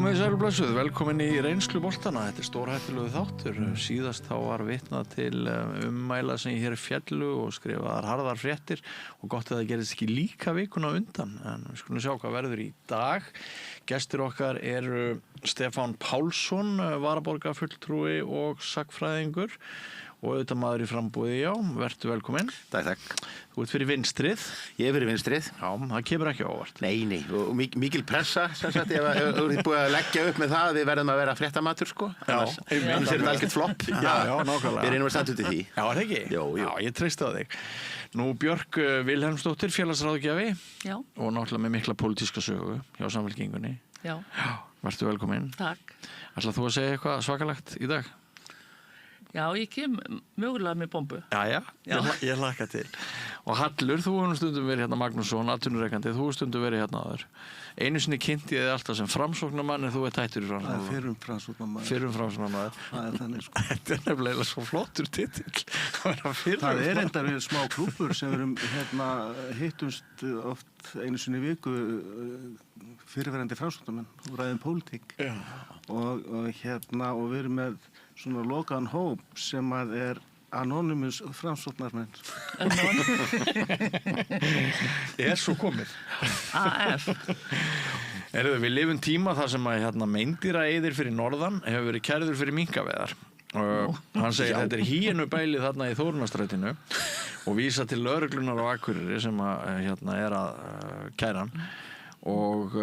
Komið sæl og blessuð, velkomin í reynsluboltana. Þetta stórhættulegu þáttur. Síðast þá var vitnað til ummæla sem hér féllu og skrifaðar harðar fréttir og gott að það gerðist ekki líka vikuna undan. En við skulum sjá hvað verður í dag. Gestir okkar eru Stefán Pálsson, varaborgarfulltrúi og sagnfræðingur og auðvitað maður í frambúði, já, vertu velkominn. Takk. Þú ert fyrir vinstrið. Ég er fyrir vinstrið. Já, það kemur ekki á óvart. Nei, og mikil pressa, sem sagt, ef þú ert búið að leggja upp með það, við verðum að vera fréttamatur, sko. Annars er þetta algjört flopp. Já, nákvæmlega. Við reynum að standa út í því. Já, er það ekki? Jú. Já, ég treysti á þig. Nú, Björk Vilhelmsdóttir, félagsráðgjafi. Já. Og náttúrulega með mikla pólitíska sögu hjá Samfylkingunni. Já. Vertu velkominn. Takk. Ætlar þú að segja eitthvað svakalegt í dag? Já, ég kem mögulega með bombu. Já. Ég hlakka til. Og Hallur, þú hefur stundum verið hérna Magnússon, atvinnurekandi, þú hefur stundum verið hérna áður. Einu sinni kynnti ég þig alltaf sem framsóknarmann en þú tættur í framsóknarmann. Það fyrrum framsóknarmaður. Fyrrum framsóknarmaður. Það þannig, sko. Þetta nefnilega svo flottur titill. Það endar við smá klúbbur sem við erum hittumst oft einu sinni í viku fyrirverandi framsóknarmenn og ræðum pólitík. Já. Og við erum með svona lokaðan hóp sem að er Anonymous framsóknarmenn. Er svo komið. AF. Við lifum tíma þar sem að meindýraeyðir fyrir norðan hefur verið kærður fyrir minkaveðar. Hann segir þetta er hýenubælið þarna í Þórunnarstrætinu og vísa til lögreglunar á Akureyri sem er að kæra hann. Og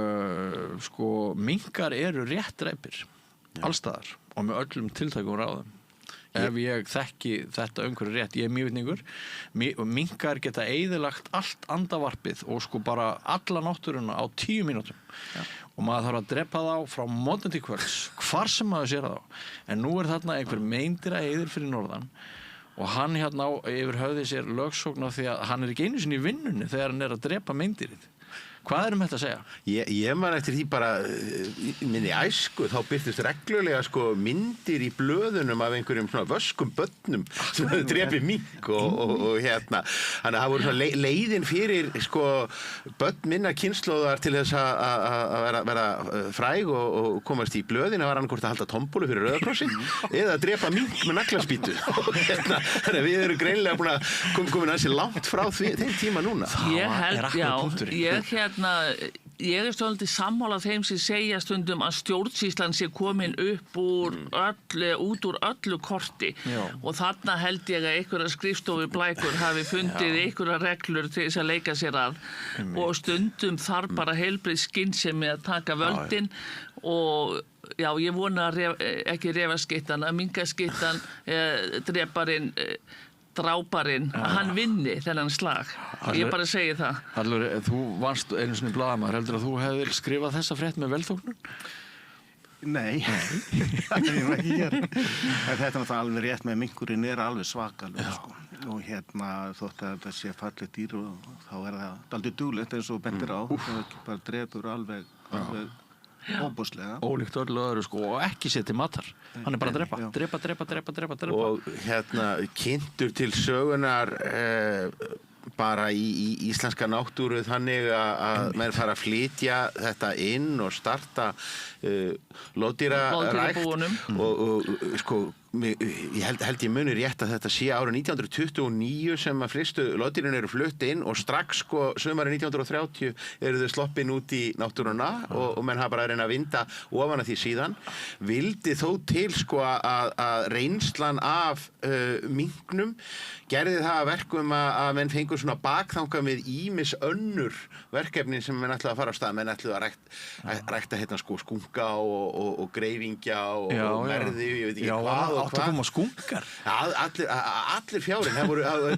sko, minkar eru rétt dreipir allstaðar og með öllum tiltækum ráðum. Ef ég þekki þetta umhverju rétt, ég er mývitningur, minkar geta eyðilagt allt andavarpið og sko bara alla náttúruna á 10 mínútum. Já. Og maður þarf að drepa þá frá morgun til kvölds, hvar sem maður sér þá. En nú er þarna einhver meindýraeyðir fyrir norðan og hann á yfir höfði sér lögsókn á því að hann er ekki einu sinni í vinnunni þegar hann er að drepa meindýrið. Hvað þetta að segja? Ég man eftir því bara minni æsku, þá birtist reglulega sko myndir í blöðunum af einhverjum svona vöskum börnum sem hefur drepið mink og þannig að það voru svona leiðin fyrir sko börn minna kynslóðar til þess að vera fræg og komast í blöðin að var annað hvort að halda tombólu fyrir Rauða krossin eða að drepa mink með naglaspýtu og þannig að við erum greinilega búin að komin ansi langt frá þeim tíma núna. Ég er svolítið sammála þeim sem segja stundum að stjórnsýslan sé komin upp út úr öllu korti. Já. Og þarna held ég að einhverja skrifstofu blækur hafi fundið einhverja reglur til þess að leika sér að og stundum þarf bara heilbrigð skynsemi að taka völdin og já, ég vona ekki refaskyttan, að minkaskyttan, dreparinn, dráparinn, að hann vinni þennan slag. Ég bara segi það. Hallur, þú varst einu sinni blaðamaður, heldur að þú hefðir skrifað þessa frétt með velþóknun? Nei, það er ekki hér. Þetta er náttúrulega alveg rétt með minkurinn er alveg svakalega, sko. Og þótt að þetta sé fallið dýr og þá er það dálítið duglegt eins og bendir á. Það ekki bara drepur alveg óbúslega. Ólíkt öllu öðru sko og ekki sér til matar. Hann er bara að drepa. Og kynntur til sögunar bara í íslenska náttúru þannig að menn fara að flytja þetta inn og starta loðdýrarækt og sko ég held ég muni rétt að þetta sé árið 1929 sem að fyrstu loðdýrin eru flutt inn og strax sko sumarið 1930 eru þau sloppin út í náttúruna og menn hafa bara að reyna að vinda ofan að því síðan. Vildi þó til sko að reynslan af minknum gerði það að verkum að menn fengur svona bakþanga með ýmis önnur verkefni sem menn ætlaði að fara á stað. Menn ætlaði að rækta sko skunka og greifingja og merði, ég veit ekki hvað. Áttu að koma skúnkar? Allir fjárinn,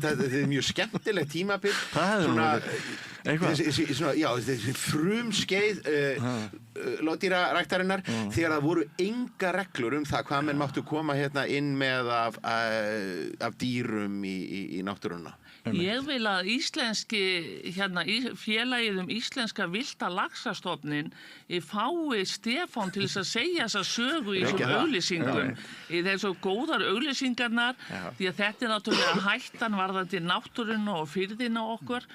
þetta er mjög skemmtilegt tímabil. Þessi frumskeið loðdýraræktarinnar þegar það voru enga reglur það hvað menn máttu koma inn með af dýrum í náttúruna. Ég vil að félagið íslenska villta laxastofnin fái Stefán til þess að segja þessa sögu í þessum auglýsingum. Það er svo góðar auglýsingarnar því að þetta er náttúrulega hættan varðandi náttúruna og firðina okkar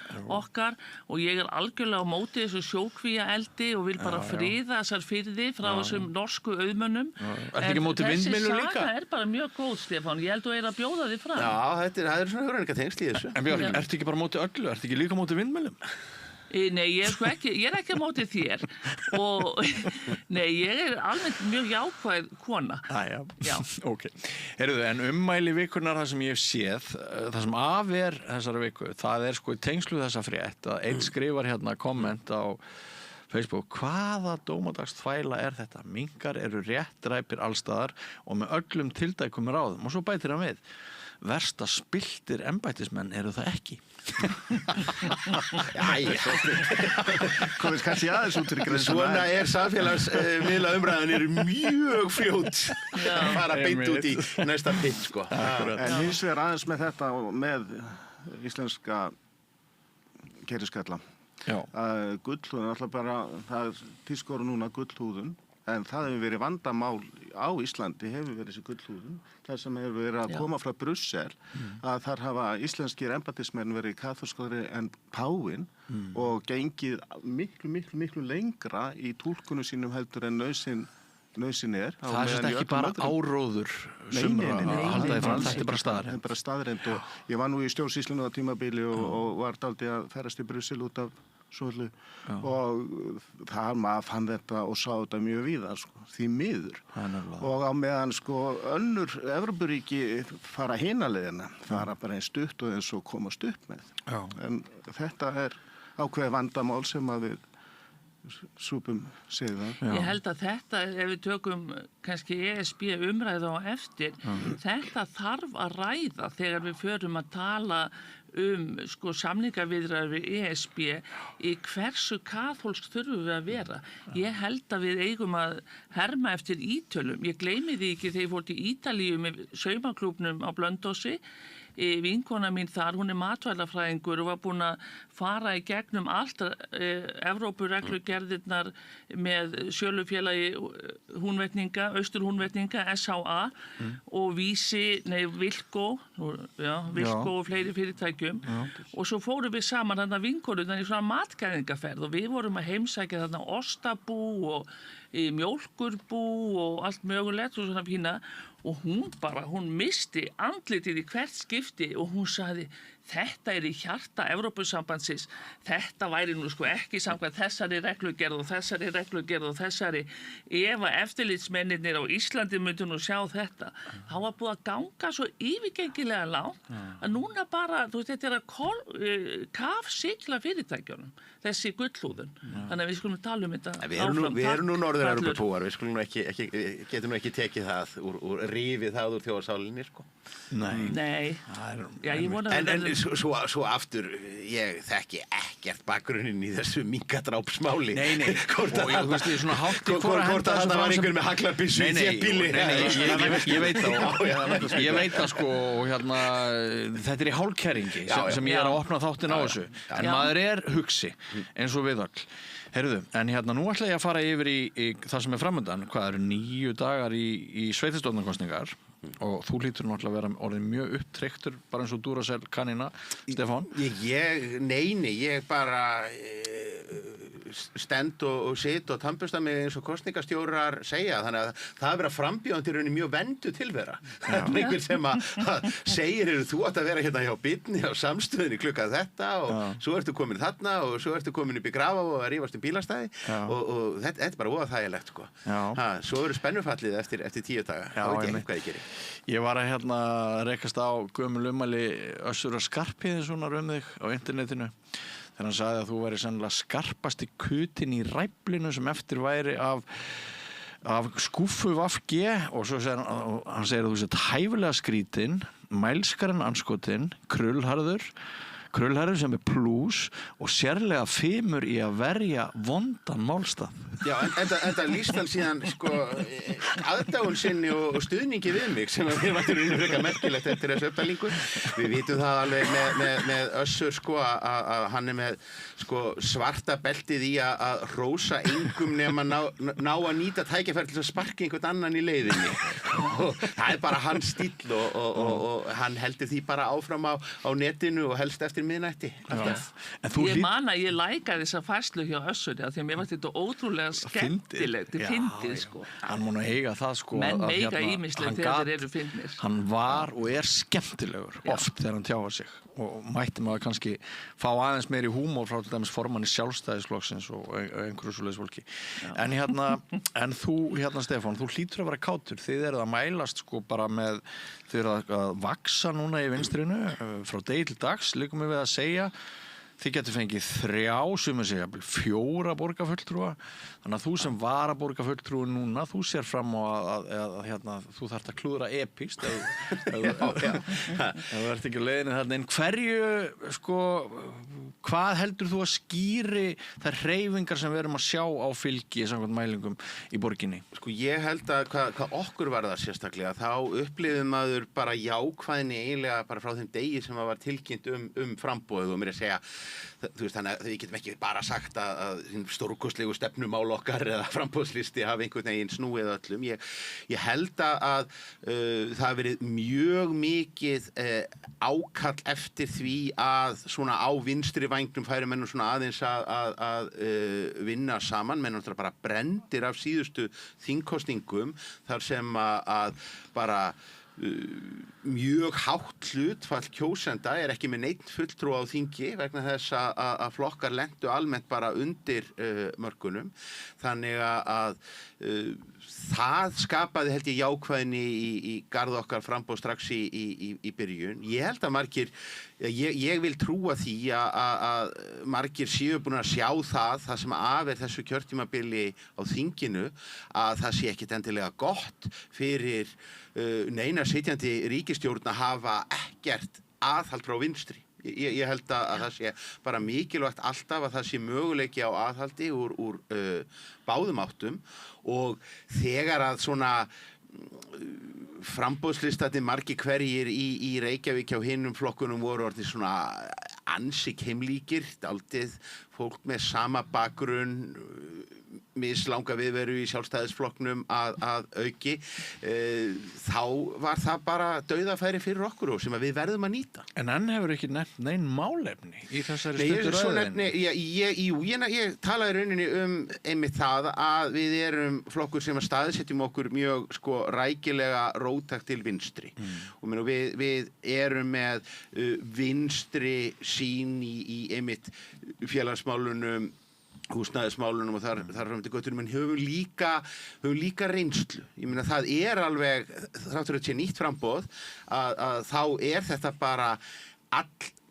og ég er algjörlega á móti þessu sjókvíaeldi og vil bara friða þessar firði frá þessum norsku auðmönnum. En þessi saga er bara mjög góð, Stefán. Ég held að að bjóða þig fram. Já, það er svona hugrenningatengsl í þessu. En Björn, ertu ekki bara á móti öllu? Ertu ekki líka á móti vindmyllum? Nei, ég er ekki á móti þér og nei, ég er almennt mjög jákvæð kona. Já. Ok. Heyrðu, en ummæli vikunnar það sem ég hef séð, það sem af er þessari viku, það er sko í tengslu þessa frétt að einn skrifar hérna komment á Facebook, hvaða dómadagsþvæla er þetta? Minkar eru réttræpir allstaðar og með öllum tildækum ráðum og svo bætir hann við. Versta spilltir embættismenn eru það ekki. Komist kannski aðeins út fyrir grensuna. Svona er samfélagsmiðla umræðan eru mjög fljót að fara beint út í næsta pitt, sko. En hins vegar aðeins með þetta og með íslenska keyriskalla. Gullhúðun, alltaf bara, það er tískoru núna gullhúðun, en það hefur verið vandamál á Íslandi, hefur verið þessi gullhúðun. Það sem hefur verið að koma frá Brussel, að þar hafa íslenskir embættismenn verið kaþólskari en páfinn og gengið miklu lengra í túlkunum sínum heldur en nauðsyn er. Það er sérst ekki bara áróður sumra að halda því fram, þetta er bara staðreind. Það er bara staðreind og ég var nú í stjórnsýslunni á tímabili og var dálítið að ferðast í Brussel út af svolítið og það maður fann þetta og sá þetta mjög víðar, sko, því miður. Og á meðan sko önnur Evrópuríki fara hina leiðina, fara bara eins stutt og eins og komast upp með. En þetta er ákveðið vandamál sem að við súpum segða. Ég held að þetta, ef við tökum kannski ESB umræðu á eftir, þetta þarf að ræða þegar við förum að tala sko samningaviðræður við ESB í hversu kaþólskt þurfum við að vera. Ég held að við eigum að herma eftir Ítölum. Ég gleymi því ekki þegar ég fór til Ítalíu með saumaklúbnum á Blönduósi. Vinkona mín þar, hún er matvælafræðingur og var búin að fara í gegnum allt Evrópureglugerðirnar með sölufélagi húnvetninga, austurhúnvetninga, SHA og Vilko og fleiri fyrirtækjum og svo fórum við saman þarna vinkonurnar í svona matgæðingaferð og við vorum að heimsækja þarna ostabú og mjólkurbú og allt mögulegt og svona fína og hún misti andlitið í hvert skipti og hún sagði þetta er í hjarta Evrópusambandsins, þetta væri nú sko ekki samkvæmt þessari reglugerð og þessari ef að eftirlitsmennirnir á Íslandi myndu nú sjá þetta. Það var búið að ganga svo yfirgengilega langt að núna bara, þú veist, þetta er að kafsigla fyrirtækjunum, þessi gullhúðun. Þannig að við skulum tala þetta áfram. Við erum nú Norður-Evrópubúar, við skulum getum nú ekki tekið það úr rifið það úr þjóðarsálinni, sko. Nei. Já, ég vona að Svo aftur, ég þekki ekkert bakgrunninn í þessu minkadrápsmáli. Nei. Hvort að það var einhver með haglabyssu í þéttbýli. Ég veit það. Ég veit það sko, hérna, þetta er í hálfkæringi sem ég er að opna þáttinn á þessu. En maður er hugsi, eins og við öll. Heyrðu, en hérna nú ætla ég að fara yfir í það sem er framöndan. Hvað eru 9 dagar í sveitarstjórnarkosningar og þú hlýtur náttúrulega að vera orðin mjög upptrykktur bara eins og Duracell kanina, Stefán. Ég bara stend og sit og tannbursta mig eins og kosningastjórar segja, þannig að það er verið að frambjóðandi rauninni mjög vendu tilvera. Það er einhver sem að segir þú átt að vera hérna hjá Bitni á samstöðinni klukkan þetta og svo ertu komin þarna og svo ertu komin upp í Grafa og að rífast bílastæði og þetta er bara voða þægilegt, sko. Svo eru spennufallið eftir 10 daga. Það er ekki hvað ég gerir. Ég var að rekast á gömul ummæli Össur Skarphéðinssonar þig á internetinu. Þegar hann sagði að þú væri sennilega skarpasti kutin í ræflinu sem eftir væri af skúffu VG og svo segir hann segir að þú sett hæfilega skrítin, mælskarinn anskotin, krullharður, krullherri sem plús og sérlega fimur í að verja vondan málstað. Já, en þetta lýst hann síðan sko aðdáun sinni og stuðningi við mig sem að mér vantur frekar merkilegt eftir þessu uppdælingu. Við vitum það alveg með Össur sko að hann með sko svarta beltið í að hrósa engum nema ná að nýta tækifæri til að sparka einhvern annan í leiðinni. Og það bara hans stíll og hann heldur því bara áfram á netinu og helst eftir miðnætti. Ég man að ég lækaði þessa færslu hjá Össuri af því að mér var þetta ótrúlega skemmtilegt, fyndið sko. Hann má nú eiga það sko menn eiga ýmislegt þegar þeir eru fyndnir. Hann var og skemmtilegur oft þegar hann tjáði sig og mætti maður kannski fá aðeins meiri húmor frá til dæmis formanni Sjálfstæðisflokksins og einhverju svoleiðis fólki. En þú, Stefán, þú hlýtur að vera kátur. Þið eruð að mælast sko bara með, þið eruð að vaxa núna í vinstrinu frá degi til dags, liggur mig við að segja. Þið getur fengið 3, sumir segja 4 borgarfulltrúa. Þannig að þú sem varaborgarfulltrúi núna, þú sér fram á að þú þarft að klúðra epíst ef þú ert ekki á leiðinni þarna. En hverju, sko, hvað heldur þú að skýri þær hreyfingar sem við erum að sjá á fylgi samkvæmt mælingum í borginni? Sko ég held að hvað okkur varðar sérstaklega, þá upplifði maður bara jákvæðni eiginlega bara frá þeim degi sem var tilkynnt framboðið og mér að segja þú veist, þannig að við getum ekki bara sagt að stórkostlegu stefnumál okkar eða framboðslisti hafi einhvern veginn snúið öllum. Ég held að það hafi verið mjög mikið ákall eftir því að svona á vinstri vængnum færi mennum svona aðeins að vinna saman, menn náttúrulega bara brenndir af síðustu þingkosningum þar sem að bara mjög hátt hlutfall kjósenda ekki með neinn fulltrúa á þingi vegna þess að flokkar lentu almennt bara undir mörkunum. Þannig að það skapaði held ég jákvæðni í garð okkar framboð strax í byrjun. Ég held að margir, ég vil trúa því að margir séu búin að sjá það sem af þessu kjörtímabili á þinginu, að það sé ekkit endilega gott fyrir neina sitjandi ríkisstjórn að hafa ekkert aðhald frá vinstri. Ég held að það sé bara mikilvægt alltaf að það sé möguleiki á aðhaldi úr báðum áttum og þegar að svona framboðslistandi margir hverjir í Reykjavík hjá hinum flokkunum voru orðið svona ansi keimlíkir, dálítið fólk með sama bakgrunn, mislanga viðveru í Sjálfstæðisflokknum að auki, þá var það bara dauðafæri fyrir okkur og sem að við verðum að nýta. En enn hefur ekki nefnt neinn málefni í þessari stuttu ræðinni. Ég talaði rauninni einmitt það að við erum flokkur sem að staðsetjum okkur mjög sko rækilega róttækt til vinstri. Og við erum með vinstri sýn í einmitt félagsmálunum, húsnæðismálunum og þar fram til göttunum, en höfum líka reynslu. Ég meina það alveg, þráttur að sé nýtt framboð, að þá þetta bara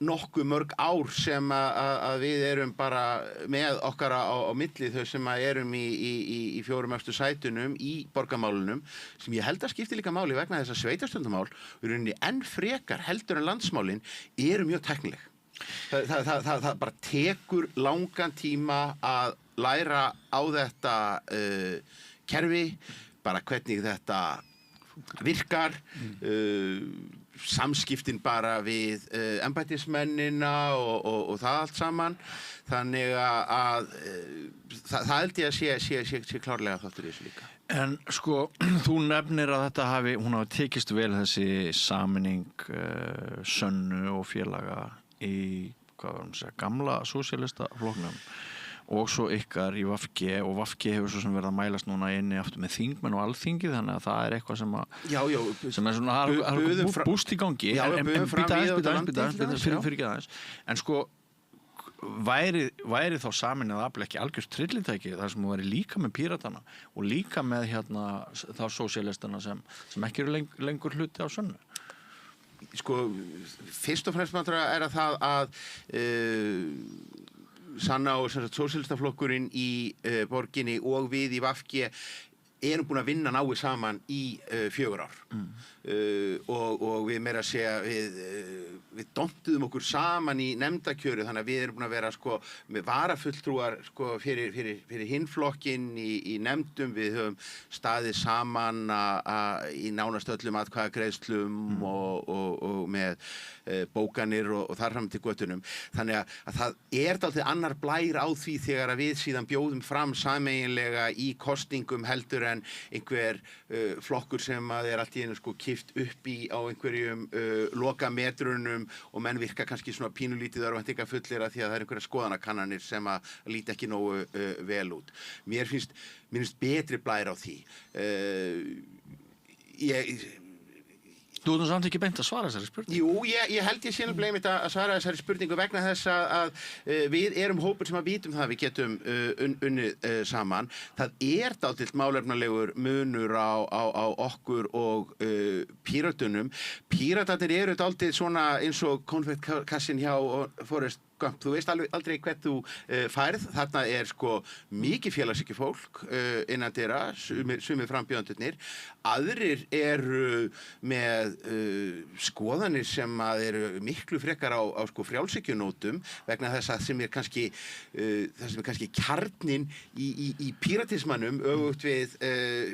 nokkuð mörg ár sem að við erum bara með okkar á milli, þau sem að erum í 4 efstu sætunum í borgarmálunum, sem ég held að skipti líka máli vegna þess að sveitarstjórnarmál, í rauninni enn frekar heldur en landsmálin, eru mjög tæknileg. Það bara tekur langan tíma að læra á þetta kerfi, bara hvernig þetta virkar, samskiptin bara við embættismennina og það allt saman. Þannig að það held ég að sé klárlega þáttur í þessu líka. En sko, þú nefnir að hún hafi tekist vel þessi sameining Sönnu og félaga í gamla sósíalistaflokknum og svo ykkar í VG, og VG hefur svo sem verið að mælast núna inni aftur með þingmenn og alþingi, þannig að það eitthvað sem sem svona búst í gangi. En en sko, væri þá sameinað afl ekki algjört tryllitæki þar sem þú væri líka með Píratana og líka með þá sósíalistana sem ekki eru lengur hluti á Sönnu? Sko, fyrst og fremst maður það að Sanna og sósíalistaflokkurinn í borginni og við í VG erum búin að vinna náið saman í 4 ár og við meira að segja við domtuðum okkur saman í nefndakjöru, þannig að við erum búin að vera sko með varafulltrúar sko fyrir hinflokkin í nefndum. Við höfum staðið saman í nánast öllum atkvæðagreiðslum og með bókanir og þar fram til göttunum. Þannig að það dálítið annar blær á því þegar að við síðan bjóðum fram sameiginlega í kosningum heldur en einhver flokkur sem að allt í einu sko kift upp í á einhverjum lokametrunum og menn virka kannski svona pínulítið örvæntingafullir að því að það einhverja skoðanakannanir sem að líta ekki nógu vel út. Mér finnst betri blær á því. Þú ert nú samt ekki beint að svara þessari spurningu. Jú, ég held ég sé nefnilega einmitt að svara þessari spurningu vegna þess að við erum hópur sem að vitum það að við getum unnið saman. Það dálítill málefnalegur munur á okkur og Pírötunum. Píratarnir eru dálítið svona eins og konfektkassin hjá Forrest Gump. Þú veist aldrei hvert þú færð. Þarna sko mikið félagshyggjufólk innan dyra, sumir frambjóðendurnir. Aðrir eru með skoðanir sem að eru miklu frekar á sko frjálshyggjunótum vegna þess að sem er kannski kjarninn í píratismannum öfugt við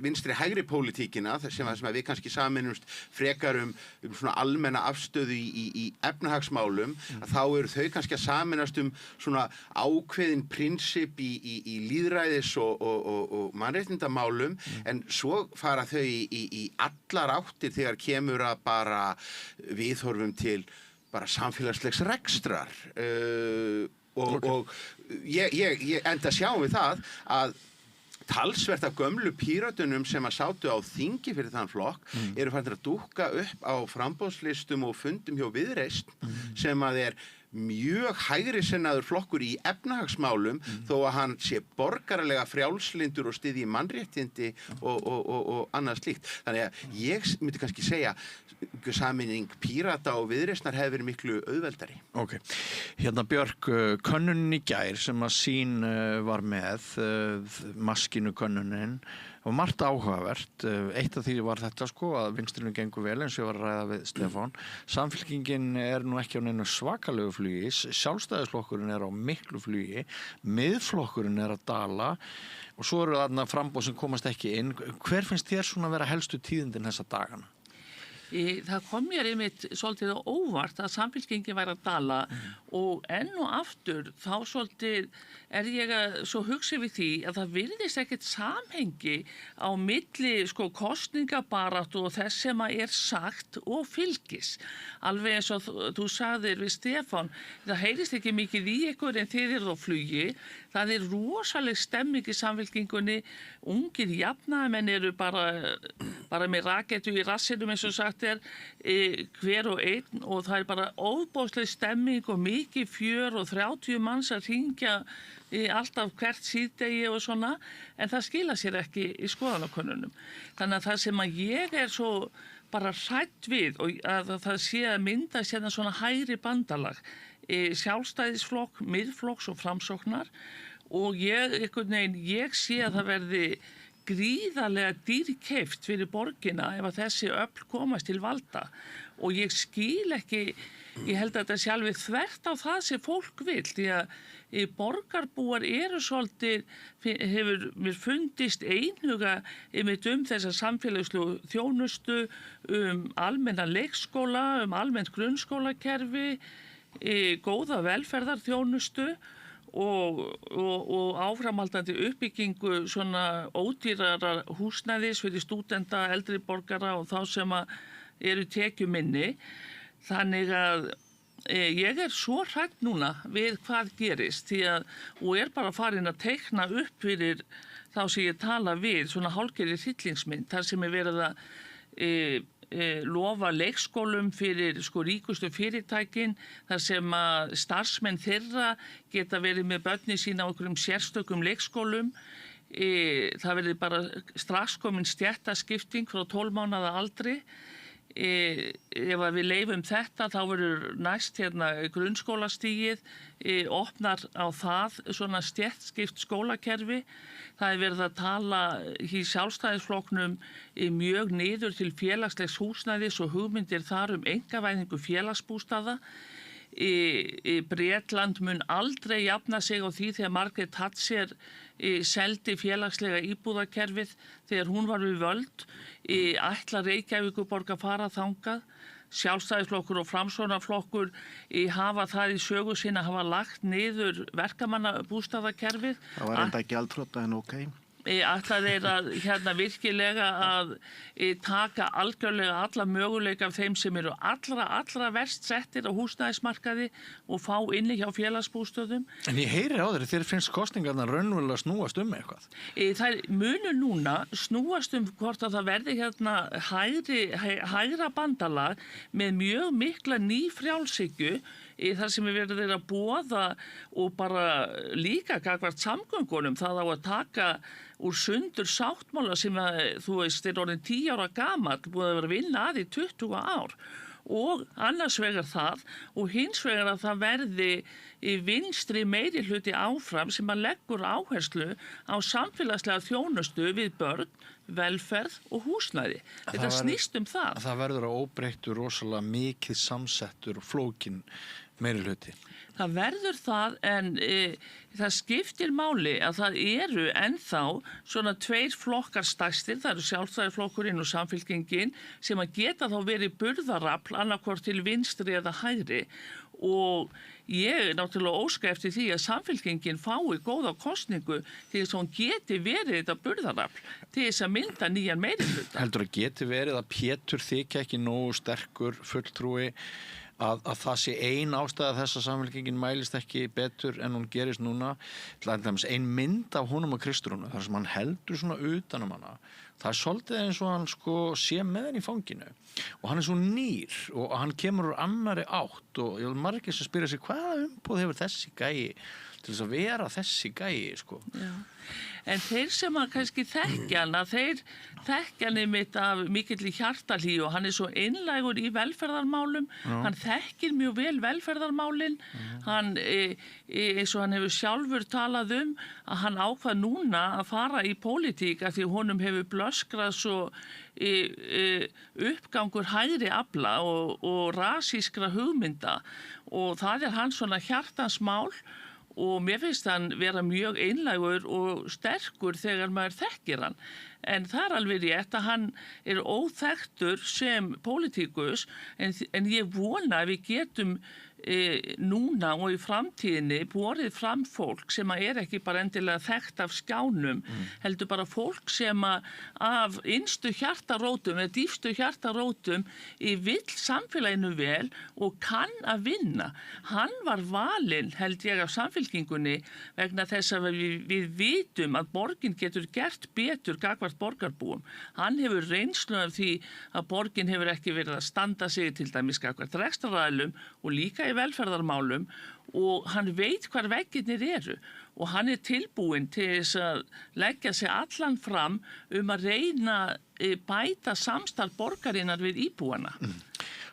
vinstri hægri pólitíkina sem að við kannski sameinumst frekar svona almenna afstöðu í efnahagsmálum, að þá eru þau kannski að sameinast svona ákveðin prinsip í lýðræðis og mannréttindamálum, en svo fara þau í allar áttir þegar kemur að bara viðhorfum til bara samfélagslegs rekstrar og ég enda sjáum við það að talsvert af gömlu Pírötunum sem að sátu á þingi fyrir þann flokk eru farin að dúkka upp á framboðslistum og fundum hjá Viðreisn sem að mjög hægri sinnaður flokkur í efnahagsmálum þó að hann sé borgaralega frjálslyndur og styðji mannréttindi og annað slíkt. Þannig að ég myndi kannski segja sameining Pírata og Viðreisnar hefði verið miklu auðveldari. Ok. Hérna Björk, könnunin í gær sem að Sýn var með, maskínu könnunin, og margt áhugavert. Eitt af því var þetta sko að vinstrinu gengur vel eins og ég var að ræða við Stefán. Samfylkingin nú ekki á neinu svakalegu flugi, Sjálfstæðisflokkurinn á miklu flugi, Miðflokkurinn að dala og svo eru þarna framboð sem komast ekki inn. Hver finnst þér svona að vera helstu tíðindin þessa dagana? Það kom mér einmitt svolítið á óvart að Samfylkingin væri að dala og enn og aftur þá svolítið ég svo hugsið við því að það virðist ekkert samhengi á milli sko kosningabaráttu og þess sem að sagt og fylgis. Alveg eins og þú sagðir við Stefán, það heyrist ekki mikið í ykkur en þið eru á flugi. Það rosaleg stemming í Samfylkingunni, ungir jafnaðarmenn eru bara með raketu í rassinum eins og sagt hver og einn og það bara óbóðsleg stemming og mikið fjör og 30 manns að hringja alltaf hvert síðdegi og svona, en það skila sér ekki í skoðanakönnunum. Þannig að það sem að ég svo bara hrædd við og að það sé að mynda sérna svona hægri bandalag, Sjálfstæðisflokk, Miðflokks og Framsóknar og ég sé að það verði gríðarlega dýrkeypt fyrir borgina ef að þessi öfl komast til valda og ég skil ekki, ég held að þetta sé alveg þvert á það sem fólk vill því að borgarbúar eru svolítið, hefur mér fundist einhuga einmitt þessa samfélagslegu þjónustu, almennan leikskóla, almennt grunnskólakerfi, góða velferðarþjónustu og áframhaldandi uppbyggingu svona ódýrara húsnæðis fyrir stúdenta, eldri borgara og þá sem eru tekjuminni. Þannig að ég svo hrædd núna við hvað gerist og bara farin að teikna upp fyrir þá sem ég tala við svona hálfgerði hryllingsmynd þar sem verið að lofa leikskólum fyrir sko ríkustu fyrirtækin þar sem að starfsmenn þeirra geta verið með börni sína á einhverjum sérstökum leikskólum. Það verið bara strax komin stéttaskipting frá 12 mánaða aldri. ef að við leyfum þetta þá verður næst grunnskólastigið opnar á það svona stéttskipt skólakerfi. Það er verið að tala í Sjálfstæðisflokknum mjög niður til félagslegs húsnæðis og hugmyndir þar einkavæðingu félagsbústaða. Bretland mun aldrei jafna sig á því þegar Margaret Thatcher seldi félagslega íbúðakerfið þegar hún var við völd. Ætla Reykjavíkurborg að fara þangað. Sjálfstæðisflokkur og Framsóknarflokkur hafa það í sögu sinna hafa lagt niður verkamannabústaðakerfið. Það var enda gjaldþrota en ok. Ætla þeir að virkilega að taka algjörlega alla möguleika af þeim sem eru allra verst settir á húsnæðismarkaði og fá inni hjá félagsbústöðum. En ég heyri á þér finnst kosningarna raunverulega snúast eitthvað. Það munu núna snúast hvort að það verði hægra bandalag með mjög mikla nýfrjálshyggju þar sem við verðum að boða og bara líka gagnvart samgöngunum það á að taka úr sundur sáttmála sem að, þú veist, er orðin 10 ára gamall, búið að vera að vinna að í 20 ár. Og annars vegar það og hins vegar að það verði í vinstri meirihluti áfram sem að leggur áherslu á samfélagslega þjónustu við börn, velferð og húsnæði. Þetta snýst það. Það verður að óbreyttu rosalega mikið samsettur og flókin meirihluti. Það verður það en það skiptir máli að það eru ennþá svona 2 flokkar stærstir, það eru Sjálfstæðisflokkurinn og Samfylkingin sem að geta þá verið burðarafl annarkvort til vinstri eða hægri og ég náttúrulega óska eftir því að Samfylkingin fái góða kosningu til þess að hún geti verið þetta burðarafl til þess að mynda nýjan meirihluta. Heldur að geti verið að Pétur þykja ekki nógu sterkur fulltrúi að það sé ein ástæða þess að Samfylkingin mælist ekki betur en hún gerist núna. Ein mynd af honum og Kristrúnu, þar sem hann heldur svona utan hana. Það er svolítið eins og hann sé með henni í fanginu. Og hann er svo nýr og hann kemur úr annari átt og ég vil margir sem spyrja sig hvaða umboð hefur þessi gæi til þess að vera þessi gæi, Já. En þeir sem að kannski þekkja hana, þeir þekkja hann einmitt af mikill hjartalíu og hann er svo einlægur í velferðarmálum, hann þekkir mjög vel velferðarmálin, hann, eins og hann hefur sjálfur talað að hann ákvað núna að fara í pólitík af því honum hefur blöskrað svo uppgangur hægri afla og rasískra hugmynda og það er hans svona hjartansmál og mér finnst hann vera mjög einlægur og sterkur þegar maður þekkir hann. En það er alveg rétt að hann er óþekktur sem pólitíkus en ég vona að við getum núna og í framtíðinni borið fram fólk sem er ekki bara endilega þekkt af skjánum, heldur bara fólk sem af innstu hjartarótum eða dýpstu hjartarótum vill samfélaginu vel og kann að vinna. Hann var valinn, held ég, af Samfylkingunni vegna þess að við vitum að borgin getur gert betur gagnvart borgarbúum. Hann hefur reynslu af því að borgin hefur ekki verið að standa sig til dæmis gagnvart rekstraraðilum og líka í velferðarmálum og hann veit hvar veggirnir eru og hann er tilbúinn til þess að leggja sig allan fram að reyna bæta samstarf borgarinnar við íbúana.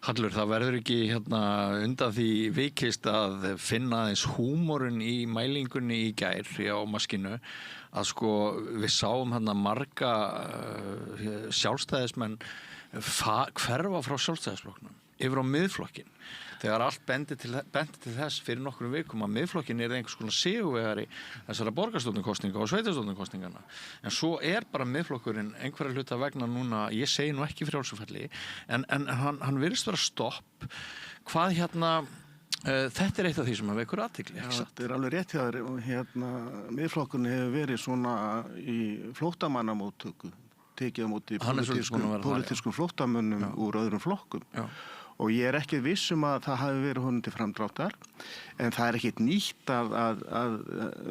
Hallur, það verður ekki undan því vikist að finna aðeins húmorinn í mælingunni í gær á maskinu að við sáum marga sjálfstæðismenn hverfa frá sjálfstæðisflokknum yfir á miðflokkin. Þegar allt bendi til þess fyrir nokkrum vikum að miðflokkin einhvers konar sigurvegari þessara borgarstjórnarkosninga og sveitarstjórnarkosningana. En svo bara miðflokkurinn einhverja hluta vegna núna, ég segi nú ekki frjálsufalli, en hann virðist vera stopp. Hvað þetta er eitt af því sem vekur athygli, ekki satt? Þetta er alveg rétt hjá þér. Miðflokkurinn hefur verið svona í flóttamannamóttöku, tekið á móti pólitískum flóttamönnum úr öðrum flokkum. Já. Og ég er ekki viss að það hafi verið honum til framdráttar, en það er ekkit nýtt að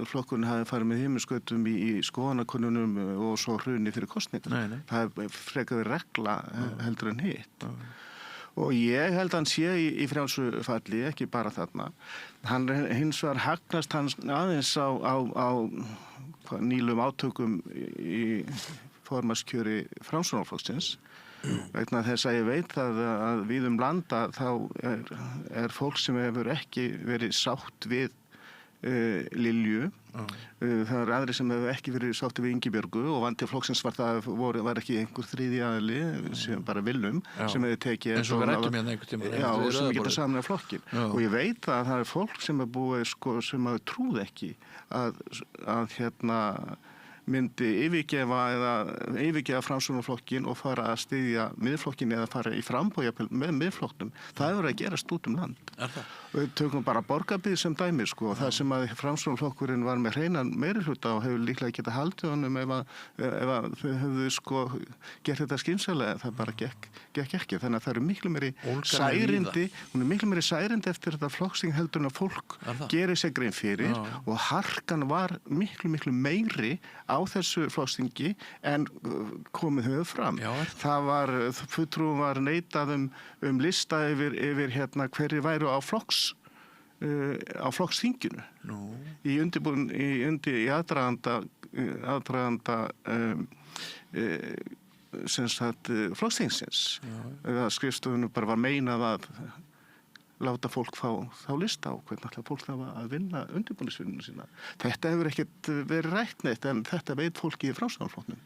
flokkurinn hafi farið með himinskautum í skoðanakönnunum og svo hruni fyrir kosningar. Nei. Það er frekar regla heldur en hitt. Og ég held að hann sé í frjálsu falli, ekki bara þarna. Hann hins vegar hagnast hans aðeins á nýlum átökum í formannskjöri Framsóknarflokksins vegna þess að ég veit að við landa þá er fólk sem hefur ekki verið sátt við Lilju. Það eru aðri sem hefur ekki verið sátti við Ingibjörgu og vandi flokksins var ekki einhver þriðji aðili sem bara Willum sem hefur tekið eins og við rættum hérna einhvern tímann og sem getur saman af flokkin og ég veit að það er fólk sem er búið sem að trúð ekki að myndi yfirgefa Framsóknarflokkin og fara að styðja Miðflokkin eða fara í framboð með Miðflokknum. Það hefur að gerast út land. Við tökum bara Borgarbyggð sem dæmi og það sem að Framsóknarflokkurinn var með hreinan meirihluta og hefur líklega getað haldið honum ef að þau hefðu gert þetta skynsamlega, það bara gekk ekki. Þannig að það eru miklu meiri særindi, hún er miklu meiri særindi eftir þetta flokksting heldur en að fólk gerir sér grein fyrir og harkan var miklu meiri á þessu flokkstingi en komið höfðu fram. Fulltrúum var neitað lista yfir hverjir væru á flokksþinginu í aðdraganda flokksþingsins. Skrifstofunum bara var meinað að láta fólk fá þá lista á hvernig ætla fólk það að vinna undirbúningsvinnuna sína. Þetta hefur ekkert verið rætt neitt en þetta veit fólki í Framsóknarflokknum.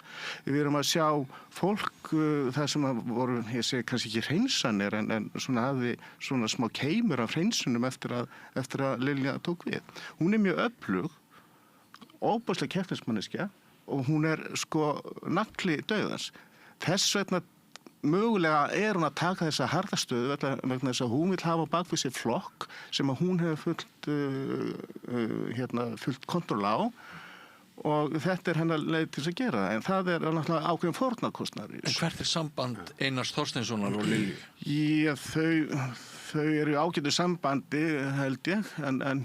Við erum að sjá fólk þar sem voru, ég segi kannski ekki hreinsanir en hafði svona smá keimur af hreinsunum eftir að Lilja tók við. Hún er mjög öflug, óbúslega keppnismanneskja og hún er nagli dauðans. Þess vegna mögulega er hún að taka þessa harðastöðu vegna þess að hún vil hafa á bakvið sér flokk sem að hún hefur fullt kontroll á og þetta er hennar leið til að gera það en það er náttúrulega ákveðin fórnarkostnaður. En hvert er samband Einars Þorsteinssonar og Lilju? Já, þau eru í ágætu sambandi held ég en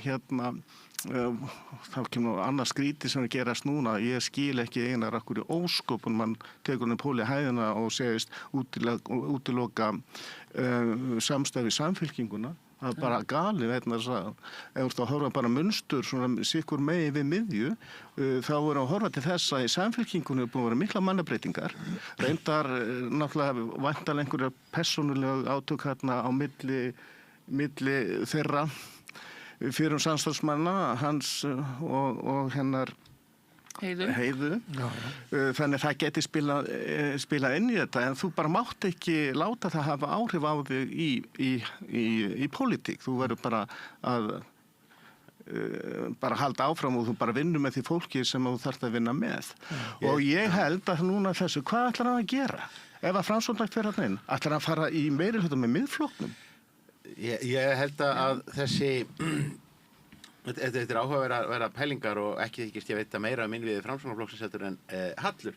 þá kemur annað skríti sem gerast núna. Ég skil ekki Einar akkur í ósköpun mann tekur henni pól í hæðina og segist útiloka samstæði samfylkinguna. Það er bara galið vegna þess að ef þú að horfa bara munstur svona sikkur megin við miðju þá voru að horfa til þess að í samfylkingunni er búin að vera mikla mannabreitingar. Reyndar náttúrulega væntanlega einhverja persónulega átök hérna á milli þeirra fyrir samstarfsmanna hans og hennar Heiðu. Þannig það geti spilað inn í þetta en þú bara mátt ekki láta það hafa áhrif á þig í pólitík. Þú verður bara að halda áfram og þú bara vinnur með því fólki sem þú þarft að vinna með. Og ég held að núna þessu, hvað ætlar hann að gera? Ef að Framsókn fer þarna inn, ætlar hann að fara í meirihluta með Miðflokknum? Ég held að þessi þetta er áhugaverðar pælingar og ekki þykist ég veit að meira innviði Framsóknarflokksins heldur en Hallur.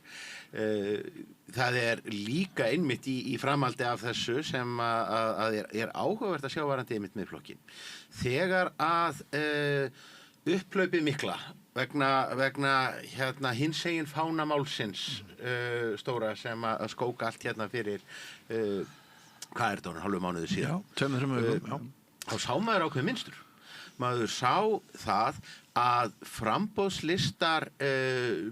Það er líka einmitt í framhaldi af þessu sem að er áhugavert að sjá varandi einmitt Miðflokkin. Þegar að upplaupið mikla vegna hinsegin fánamálsins stóra sem að skóka allt fyrir hvað er þetta, hálfu mánuði síðan? Já, 2-3 mánuði. Þá sá maður ákveð mynstur. Maður sá það að framboðslistar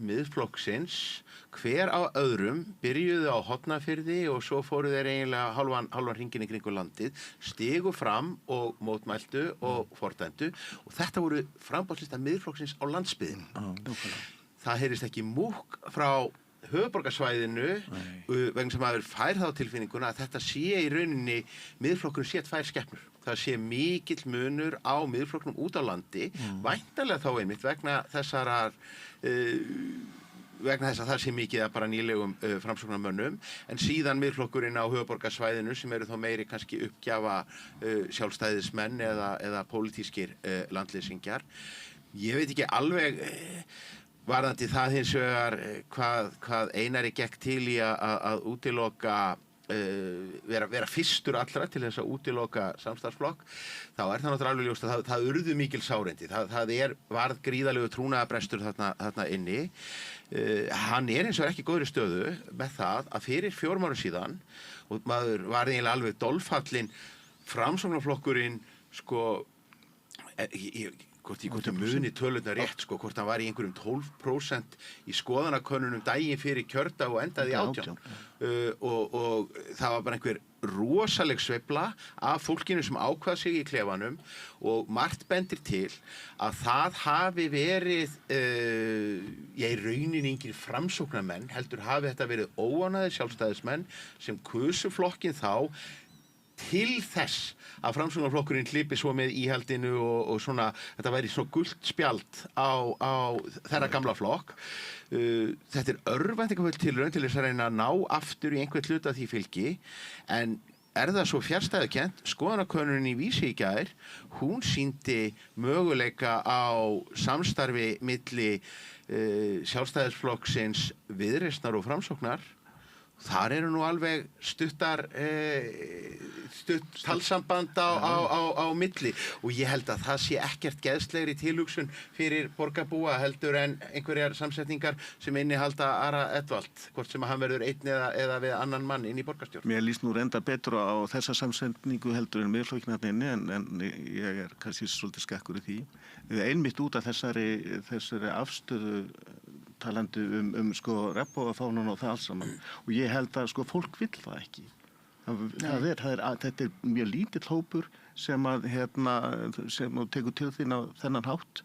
Miðflokksins hver á öðrum byrjuðu á Hornafirði og svo fóru þeir eiginlega hálfan hringinn í kringum landið, stigu fram og mótmæltu og fordæmdu og þetta voru framboðslistar Miðflokksins á landsbyggðinni. Það heyrist ekki múkk frá höfuðborgarsvæðinu vegna sem maður fær þá tilfinninguna að þetta sé í rauninni Miðflokkurinn sé tvær skepnur. Það sé mikill munur á Miðflokknum út á landi, væntanlega þá einmitt vegna þess að það sé mikið að bara nýlegum framsóknarmönnum, en síðan Miðflokkurinn á höfuðborgarsvæðinu sem eru þá meiri kannski uppgjafa sjálfstæðismenn eða pólitískir landleysingjar. Ég veit ekki alveg varðandi það hins vegar hvað Einari gekk til í að útiloka vera fyrstur allra til þess að útiloka samstarfsflokk, þá er það náttúrulega alveg ljóst að það urðu mikil sáreindi. Það varð gríðalegu trúnaðarbrestur þarna inni. Hann er eins og ekki góðri stöðu með það að fyrir 4 árum síðan, og maður var eiginlega alveg dolfallinn, Framsóknarflokkurinn hvort ég muni tölurnar rétt, sko, hvort hann var í einhverjum 12% í skoðanakönnunum daginn fyrir kjördag og endaði í 18. Og það var bara einhver rosaleg sveifla af fólkinu sem ákvað sig í klefanum og margt bendir til að það hafi verið í rauninni engir framsóknarmenn, heldur hafi þetta verið óánægðir sjálfstæðismenn sem kusu flokkinn þá til þess að framsóknarflokkurinn klippi svo með íhaldinu og svona, þetta væri svona gult spjald á þeirra gamla flokk. Þetta örvæntingarfull tilraun til þess að reyna að ná aftur í einhvern hluta því fylgi, en það svo fjarstæðukennt, skoðanakönnunin í Vísi í gær, hún sýndi möguleika á samstarfi milli sjálfstæðisflokksins Viðreisnar og Framsóknar. Þar eru nú alveg stutt talsamband á milli og ég held að það sé ekkert geðslegri tilhugsun fyrir borgarbúa heldur en einhverjar samsetningar sem innihalda Ara Edwald, hvort sem að hann verður einn eða við annan mann inn í borgarstjórn. Mér líst nú reyndar betur á þessa samsetningu heldur en Miðflokksnafninni en ég kannski svolítið skakkur í því. Einmitt út af þessari afstöðu talandi sko regnbogafánan og það alls saman og ég held að sko fólk vill það ekki. Þetta er mjög lítill hópur sem að sem tekur til þín á þennan hátt.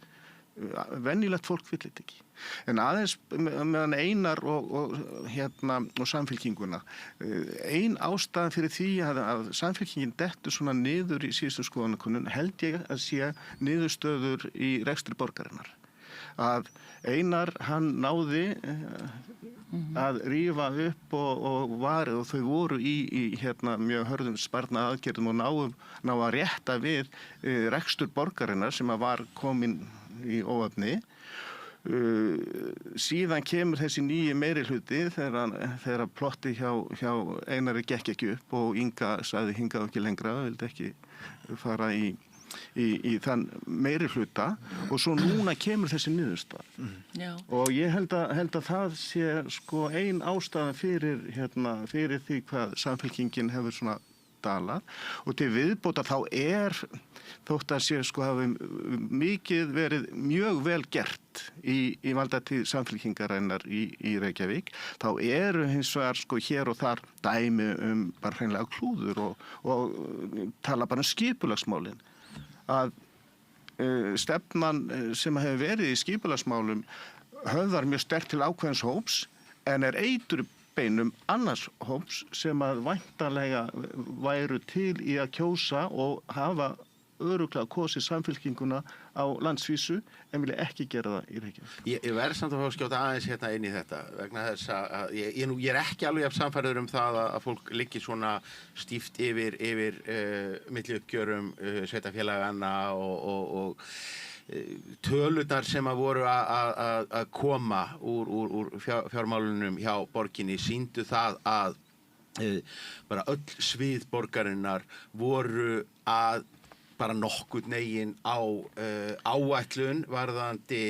Venjulegt fólk vill þetta ekki. En aðeins meðan Einar og Samfylkinguna. Ein ástæða fyrir því að Samfylkingin dettur svona niður í síðustu skoðanakönnun held ég að sé niðurstöður í rekstri borgarinnar. Að Einar hann náði að rífa upp og þau voru í mjög hörðum sparnaðaðgerðum og ná að rétta við rekstur borgarinnar sem að var komin í óefni. Síðan kemur þessi nýji meirihluti þegar plotti hjá Einari gekk ekki upp og Inga sagði hingað ekki lengra, vildi ekki fara í þann meirihluta og svo núna kemur þessi niðurstaða. Og ég held að það sé sko ein ástæða fyrir því hvað Samfylkingin hefur svona dalað og til viðbótar þá þótt að sé sko hafi mikið verið mjög vel gert í valdatíð Samfylkingarinnar í Reykjavík, þá eru hins vegar sko hér og þar dæmi bara hreinlega klúður og tala bara skipulagsmálin. Að stefnan sem hefur verið í skipulagsmálum höfðar mjög sterkt til ákveðins hóps en eiturbeinum annars hóps sem að væntanlega væru til í að kjósa og hafa örugglega kosið Samfylkinguna á landsvísu en vilja ekki gera það í Reykjavík. Ég verð samt að fá að skjóta aðeins inn í þetta vegna þess að ég er ekki alveg jafn sannfærður það að fólk liggi svona stíft yfir milliuppgjörum sveitarfélaganna og tölurnar sem að voru að koma úr fjármálunum hjá borginni sýndu það að bara öll svið borgarinnar voru að bara nokkurn veginn á áætlun varðandi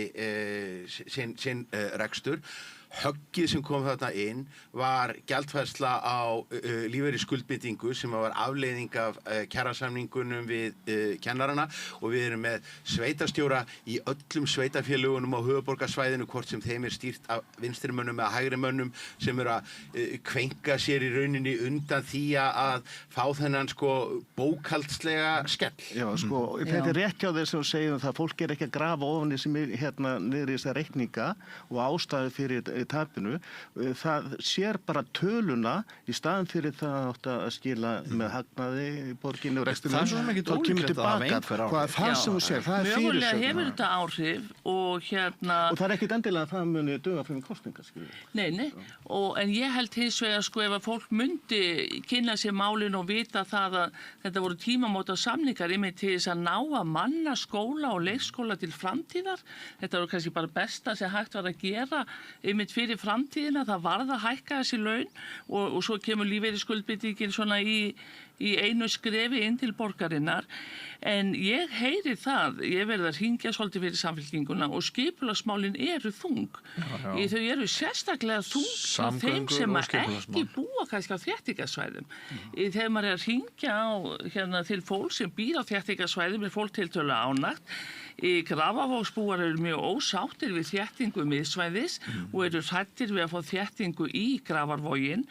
sinn rekstur. Höggið sem kom þarna inn var gjaldfærsla á lífeyrisskuldbindingu sem var afleiðing af kjarasamningunum við kennarana og við erum með sveitarstjóra í öllum sveitarfélögunum á höfuðborgarsvæðinu hvort sem þeim stýrt af vinstrimönnum eða hægrimönnum sem eru að kvenka sér í rauninni undan því að fá þennan sko bókhaldslega skell. Já, sko, þetta rétt hjá þess að segja það fólk ekki að grafa ofan sem niður í þessa reikninga og ástæðu fyrir tapinu, það sér bara töluna í staðan fyrir það átt að skila með hagnaði í borginni og restina. Það er svo mikið ólíklegt að hafa einhver áhrif. Það sem þú sér, það er fyrirsögn. Mögulega hefur þetta áhrif og Og það er ekkit endilega að það muni duga fyrir kosningar, skilur. Nei, en ég held hins vegar sko ef að fólk myndi kynna sér málin og vita það að þetta voru tímamóta samningar einmitt til þess að ná að manna skóla og leikskóla til framtíðar. Þetta voru kannski bara besta sem hægt var að gera einmitt fyrir framtíðina, það varð að hækka þessi laun og svo kemur lífeyrisskuldbindingin svona í einu skrefi inn til borgarinnar. En ég heyri það, ég verð að hringja svolítið fyrir Samfylkinguna og skipulagsmálin eru þung. Þau eru sérstaklega þung á þeim sem ekki búa kannski á þéttingasvæðum. Þegar maður er að hringja til fólk sem býr á þéttingasvæðum er fólk tiltölulega ánægt. Grafarvogsbúar eru mjög ósáttir við þéttingu miðsvæðis og eru hræddir við að fá þéttingu í Grafarvoginn.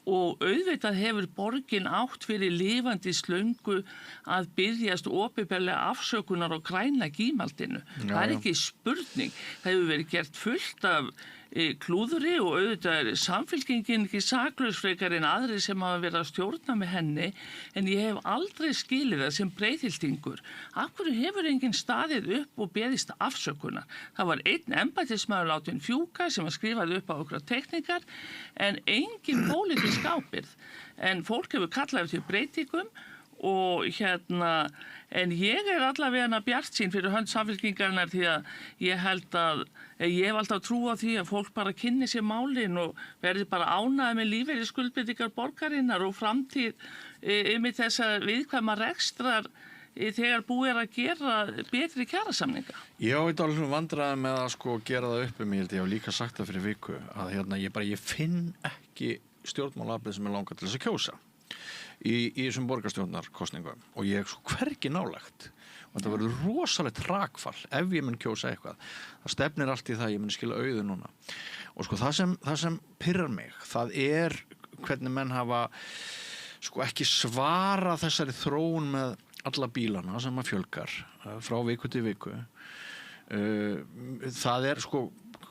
Og auðvitað hefur borgin átt fyrir lifandi slöngu að byrjast opinberlega afsökunar á græna gímaldinu. Það er ekki spurning. Það hefur verið gert fullt af klúðri og auðvitað er Samfylkingin ekki saklaus frekar en aðrir sem hafa verið að stjórna með henni, en ég hef aldrei skilið það sem breiðhyltingur. Af hverju hefur enginn staðið upp og beðist afsökunar? Það var einn embættismaður látinn fjúka sem skrifaði upp á okkur teikningar en engin pólitísk ábyrgð. En fólk hefur kallað eftir breytingum og en ég er allavega bjartsýn fyrir hönd Samfylkingarinnar því að ég hef alltaf trú á því að fólk bara kynni sér málin og verði bara ánægð með lífeyrisskuldbindingar borgarinnar og framtíð með þessa viðkvæma rekstrar þegar búið er að gera betri kjarasamninga. Ég á þetta alveg vandræði með að gera það upp ég held ég hef líka sagt það fyrir viku að ég finn ekki stjórnmálaaflið sem langar til þess að kjósa í þessum borgarstjórnarkosningum og ég hvergi nálægt og þetta verður rosalegt rakfall ef ég mun kjósa eitthvað. Það stefnir allt í það, ég mun skila auðu núna og það sem pirrar mig það er hvernig menn hafa ekki svarað þessari þróun með alla bílana sem að fjölgar frá viku til viku. Það er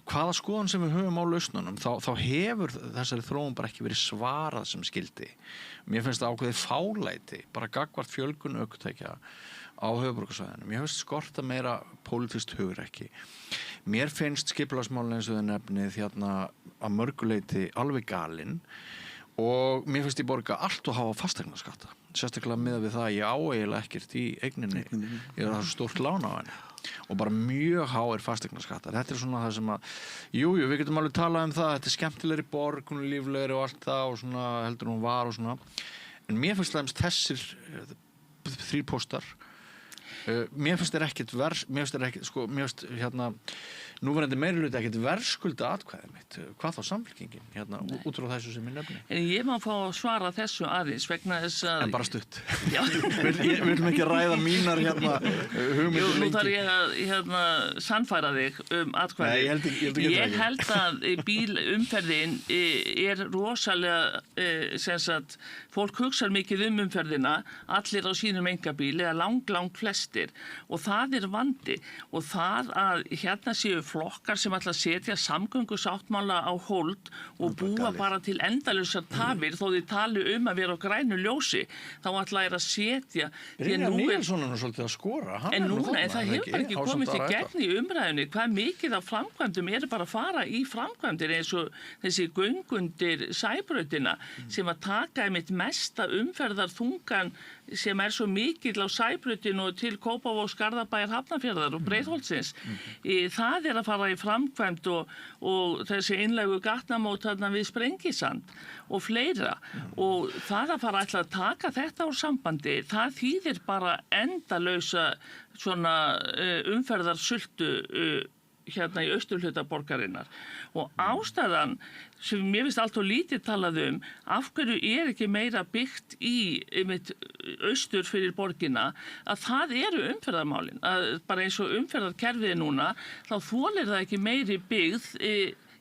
hvaða skoðun sem við höfum á lausnunum þá hefur þessari þróun bara ekki verið svarað sem skildi. Mér finnst það ákveðið fálæti bara gagnvart fjölgun ökutækja á höfuðborgarsvæðinu. Mér finnst skorta meira pólitískt hugrekki. Mér finnst skipulagsmálin eins og þið nefnið að mörguleyti alveg galinn og mér finnst ég borga allt og hafa fasteignaskatta. Sérstaklega miðað við það að ég á eiginlega ekkert í eigninni. Ég er það svo stórt lán á henni. Og bara mjög háir fasteignaskattar. Þetta er svona það sem að, við getum alveg talað um það, þetta er skemmtilegri borg, hún er líflegri og allt það og svona heldur hún var og svona. En mér finnst það þessir 3 póstar, mér finnst þeir ekkert núverandi meirihluti ekkert verðskulda atkvæðið mitt. Hvað þá Samfylkingin, út frá þessu sem ég nefni? En ég má fá að svara þessu aðeins vegna þess að... En bara stutt. Við viljum ekki ræða mínar hugmyndir lengi. Nú þarf ég að sannfæra þig atkvæðið. Nei, ég held að bílumferðin er rosalega, fólk hugsar mikið umferðina, allir á sínum einkabíl eða lang flestir og það er vandi og það að séu flokkar sem ætla að setja samgöngusáttmála á hold og búa bara til endalausar tafir þó þið tali að vera á grænu ljósi þá ætla að setja Brynjar Níelsson er nú svolítið að skora en það hefur bara ekki komist í gegn í umræðunni hvað mikið af framkvæmdum eru bara að fara í framkvæmdir eins og þessi göngundir Sæbrautina sem að taka einmitt mesta umferðarþungan sem er svo mikill á Sæbrautinu og til Kópavogs, Garðabæjar, Hafnarfjarðar og Breiðholtsins. Það er að fara í framkvæmd og þessi einlægu gatnamót við Sprengisand og fleira og það að fara að taka þetta úr sambandi, það þýðir bara endalausa svona umferðarsultu í austurhluta borgarinnar og ástæðan sem mér finnst allt og lítið talað af hverju er ekki meira byggt í austur fyrir borgina að það eru umferðarmálin bara eins og umferðarkerfið núna þá þolir það ekki meiri byggð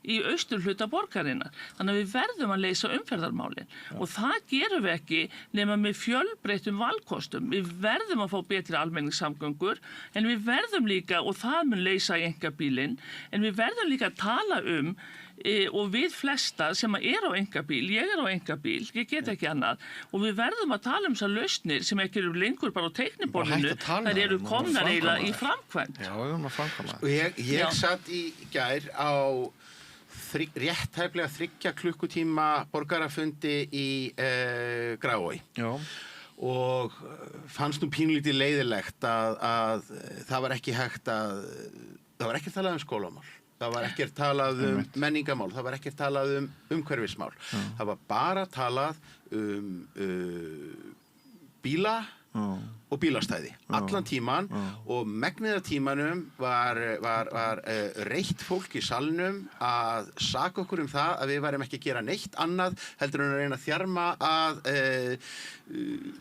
í austurhluta borgarinnar. Þannig að við verðum að leysa umferðarmálin og það gerum við ekki nema með fjölbreyttum valkostum. Við verðum að fá betri almenningssamgöngur en við verðum líka, og það mun leysa í einkabílinn, en við verðum líka að tala og við flesta sem er á einkabíl, ég er á einkabíl, ég get ekki annað og við verðum að tala þessar lausnir sem ekki eru lengur bara á teikniborðinu, þær eru komnar eiginlega í framkvæmd. Já, við erum að framkvæmda. Og ég satt í gær á rétt hæflega 3 klukkutíma borgarafundi í Grafarvogi. Já. Og fannst nú pínlítið leiðilegt að það var ekki hægt það var ekki talað skólamál. Það var ekkert talað menningamál, það var ekkert talað umhverfismál. Það var bara talað bíla og bílastæði allan tíman og megnið af tímanum var reitt fólk í salnum að saka okkur það að við værum ekki að gera neitt annað heldur en að reyna að þjarma að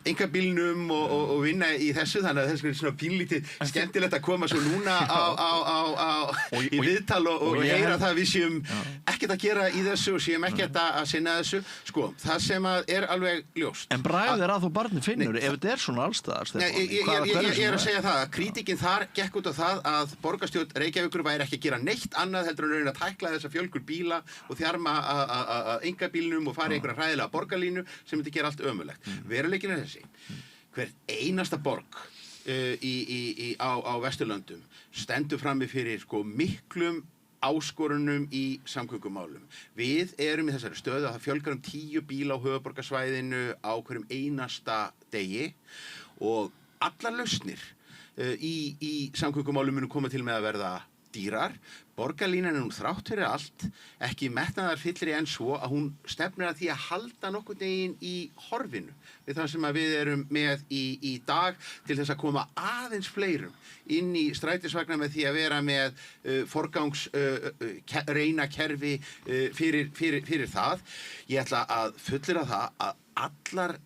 einkabílnum og vinna í þessu, þannig að þessu er svona pínlítið skemmtilegt að koma svo núna í viðtal og heyra það að við séum ekkert að gera í þessu og séum ekkert að sinna þessu. Sko, það sem er alveg ljóst. En bragð að þú barni finnur, ef þetta er svona allstaðar, Stefán. Ég að segja það að krítikinn þar gekk út á það að borgarstjórn Reykjavíkur væri ekki að gera neitt annað heldur en að reyna að tækla þessa fjölgun bíla og þjarma að einkabílnum og fara í einhverja hræðilega borgarlínu sem myndi gera allt ömurlegt. Veruleikinn er þessi. Hver einasta borg á Vesturlöndum stendur frammi fyrir sko miklum áskorunum í samgöngumálum. Við erum í þessari stöðu að það fjölgar 10 bíla á höfuðborgarsvæðinu á hverjum einasta degi og allar lausnir í samgöngumálum munu koma til með að verða dýrar. Borgarlínan er nú þrátt fyrir allt ekki metnaðarfyllri en svo að hún stefnir að því að halda nokkurn veginn í horfinu við það sem að við erum með í dag til þess að koma aðeins fleirum inn í strætisvagna með því að vera með forgangsreyna kerfi fyrir það. Ég ætla að fullyrða það að allar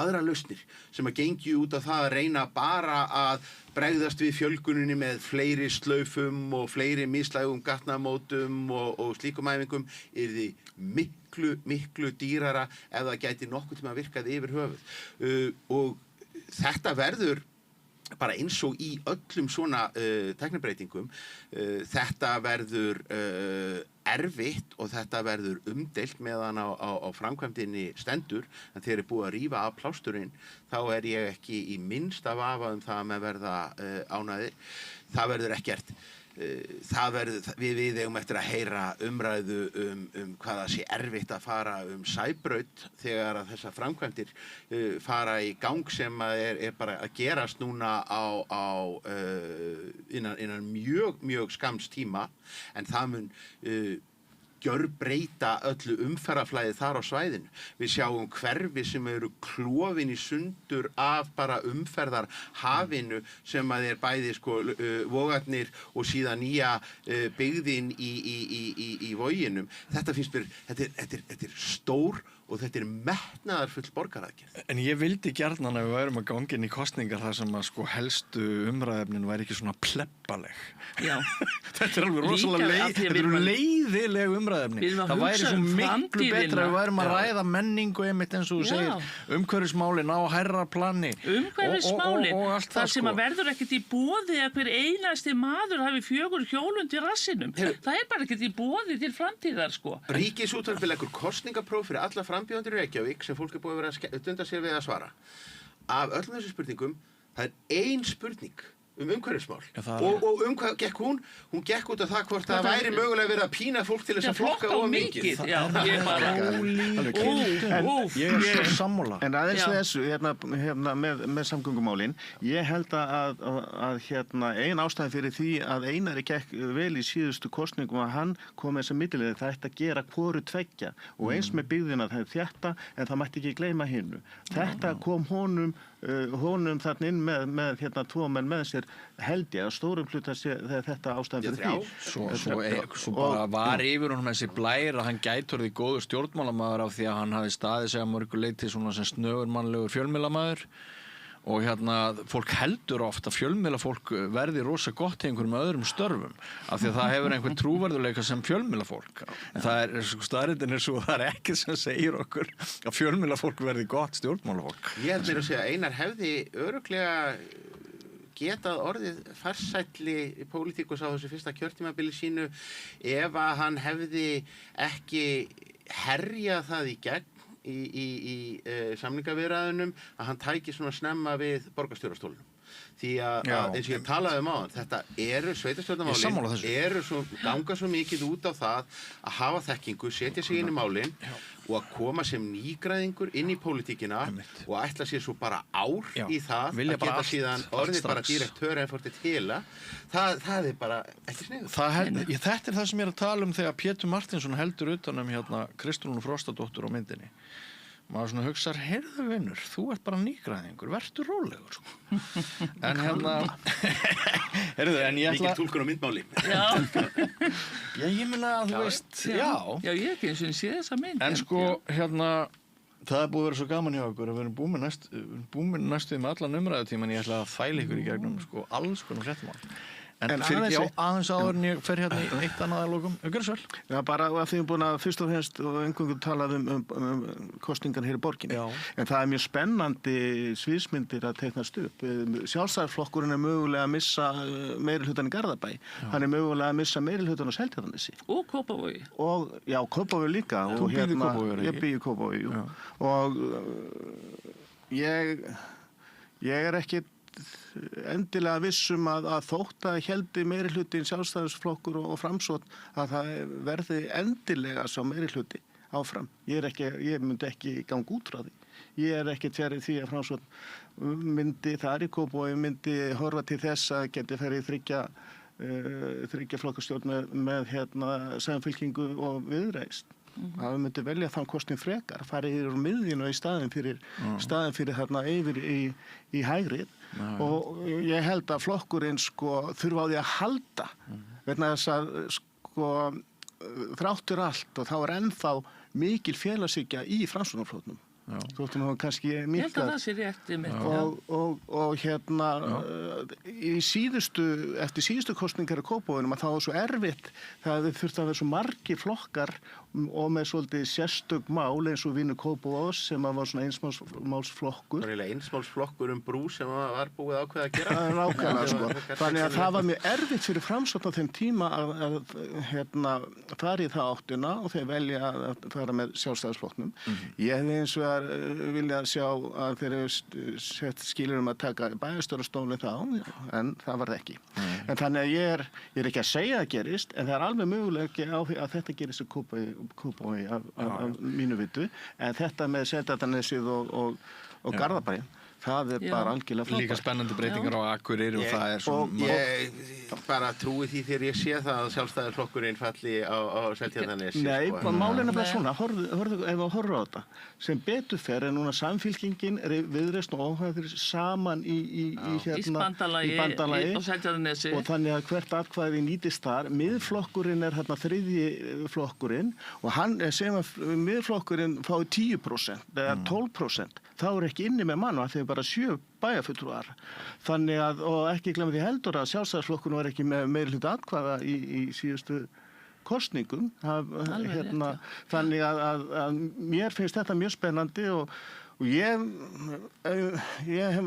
aðra lausnir sem að gengi út á það að reyna bara að bregðast við fjölguninni með fleiri slaufum og fleiri mislægum gatnamótum og slíkum æfingum yrði miklu dýrara ef það gæti nokkuð tíma virkað yfir höfuð. Og þetta verður bara eins og í öllum svona tæknibreytingum, þetta verður erfitt og þetta verður umdeilt meðan á framkvæmdinni stendur, en þegar búið að rífa af plásturinn þá ég ekki í minnsta vafa það að með verða ánægðir. Það verður ekkert við eigum eftir að heyra umræðu hvað það sé erfitt að fara Sæbraut þegar að þessar framkvæmdir fara í gang sem að bara að gerast núna innan mjög skamms tíma, en það mun gjörbreyta öllu umferðarflæði þar á svæðinu. Við sjáum hverfi sem eru klofin í sundur af bara umferðarhafinu sem að bæði Vogarnir og síðan nýja byggðin í Voginum. Þetta finnst mér, þetta er stór og þetta er metnaðarfull borgaraðgerð. En ég vildi gjarnan að við værum að ganga inn í kosningar þar sem að helstu umræðefnin væri ekki svona plebbaleg. Já. Þetta er alveg rosalega þetta eru leiðileg umræðefni. Það væri svo miklu betra að við værum að ræða menningu einmitt eins og þú segir, umhverfismálin á hærra plani. Umhverfismálin, og allt það sem að verður ekkert í boði að hver einasti maður hafi 4 hjól undir rassinum. Það bara ekkert í boði til framtíðar, sko. Ríkisútvarpið leggur kosningapróf fyrir alla frambjóðendur í Reykjavík sem fólk búið að vera að dunda sér við að svara. Af öllum þessum spurningum, það ein spurning umhverfismál. Og hvað gekk hún? Hún gekk út af það hvort það væri mögulega verið að pína fólk til þess að flokka of mikið. Já, ég bara Ég er svo sammála. En aðeins þessu, hérna með samgöngumálin, ég held að ein ástæði fyrir því að Einari gekk vel í síðustu kosningum að hann kom með þessa millileið, það ætti að gera hvoru tveggja og eins með byggðina það þetta, en það mætti ekki gleyma hinnu. Þetta kom honum þarna inn með 2 menn með sér, held ég að stórum hluta þegar þetta ástæðan fyrir því. Svo bara var yfir honum þessi blær að hann gæti orðið góður stjórnmálamaður af því að hann hafi staðið sig að mörgu leyti svona sem snögurmannlegur fjölmiðlamaður. Og fólk heldur oft að fjölmiðlafólk verði rosa gott í einhverjum öðrum störfum af því að það hefur einhvern trúverðuleika sem fjölmiðlafólk. En það staðreyndin svo að það ekki sem segir okkur að fjölmiðlafólk verði gott stjórnmálafólk. Ég held mér að segja að Einar hefði örugglega getað orðið farsælli pólitíkus á þessu fyrsta kjörtímabili sínu ef að hann hefði ekki herjað það í gegn í samningaviðræðunum að hann tæki svona snemma við borgarstjórastólunum. Því að eins og ég talaði áðan, þetta sveitarstjórnarmálin ganga svo mikið út á það að hafa þekkingu, setja sig inn í málin og að koma sem nýgræðingur inn í pólitíkina og ætla sér svo bara ár í það að geta síðan orðið bara direktör en fórtið hela. Það bara ekki sniðugt. Þetta það sem ég að tala um þegar Pétur Martinsson heldur utan Kristrúnu Frostadóttur á myndinni. maður svona hugsar, heyrðu vinur, þú ert bara nýgræðingur, vertu rólegur, sko. En heyrðu, en ég ætla... Mikil túlkun á myndmáli. Já, ég meina að þú veist, já. Já, ég ekki eins og sé þessa mynd. En sko, það er búið að vera svo gaman hjá okkur að við erum búin næstuð með allan umræðutíman, ég ætla að þæla ykkur í gegnum, sko, alls konar fréttamál. En aðeins áður en ég fer hérna í eitt annað að lokum. Gjörðu svo vel. Já, bara að því við búin að fyrst og fremst og einhverjum talað um kosningar hér í borginni. Já. En það er mjög spennandi sviðsmyndir að teiknast upp. Sjálfstæðisflokkurinn er mögulega að missa meirihlutann í Garðabæ. Hann er mögulega að missa meirihlutann á Seltjarnarnesi. Og Kópavogi. Og, já, Kópavogi líka. Þú býrð í Kópavogi, ekki? Ég býð í Kópavogi, jú. Og ég er ekki endilega vissum að þótt að héldi meirihlutin Sjálfstæðisflokkur og Framsókn að það verði endilega sá meirihluti áfram. Ég myndi ekki ganga út frá því. Ég er ekki tverið því að Framsókn myndi þar í Kópavogi myndi horfa til þess að geti ferið þriggja flokkastjórn með Samfylkingu og Viðreisn. Að við myndum velja þann kostin frekar, farið yfir úr miðjunu í staðin fyrir þarna yfir í hægrið og ég held að flokkurinn sko þurfa á því að halda vegna þess að sko þráttur allt og þá er ennþá mikil félagshyggja í Framsóknarflokknum. Þóttum það kannski Ég held að það sé rétt og eftir síðustu kosningar í Kópavoginum að það var svo erfitt það þurfti að vera svo margir flokkar og með svolítið sérstök mál eins og Vinur Kópavogos sem var svona einsmálsflokkur. Það var einsmálsflokkur brú sem var búið ákveða að gera. Nákvæmlega, sko. Þannig að það var mjög erfitt fyrir Framsókn á þeim tíma að fara í það áttina og þeir velja að fara með Sjálfstæðisflokknum. Ég hefði eins og vilja sjá að þeir eru sett skilur að taka bæjarstjórastólinn þá, en það var það ekki. En þannig að ég er ekki að segja að gerist, en það er alveg mögulega á því að þetta gerist í Kópavogi af mínu vitu, en þetta með Seltjarnarnesið og Garðabæ, það er bara algjörlega frábært. Líka spennandi breytingar á Akureyri og það er svona... Ég bara trúi því þegar ég sé það að Sjálfstæðisflokkurinn falli á Seltjarnarnesi. Nei, málin er bara svona, ef þú horfir á þetta, sem betur fer er núna Samfylkingin, Viðreisn og Óhæðir saman í bandalagi á Seltjarnarnesi og þannig að hvert atkvæði nýtist þar. Miðflokkurinn er þriðji flokkurinn og hann sem að miðflokkurinn fái 10% eða 12%, þá er ekki inni með mann og þeir bara 7 bæjarfulltrúar. Þannig að, og ekki glemma því heldur að Sjálfstæðisflokkurinn var ekki með meirihluta atkvæða í síðustu kosningum. Þannig að mér finnst þetta mjög spennandi og ég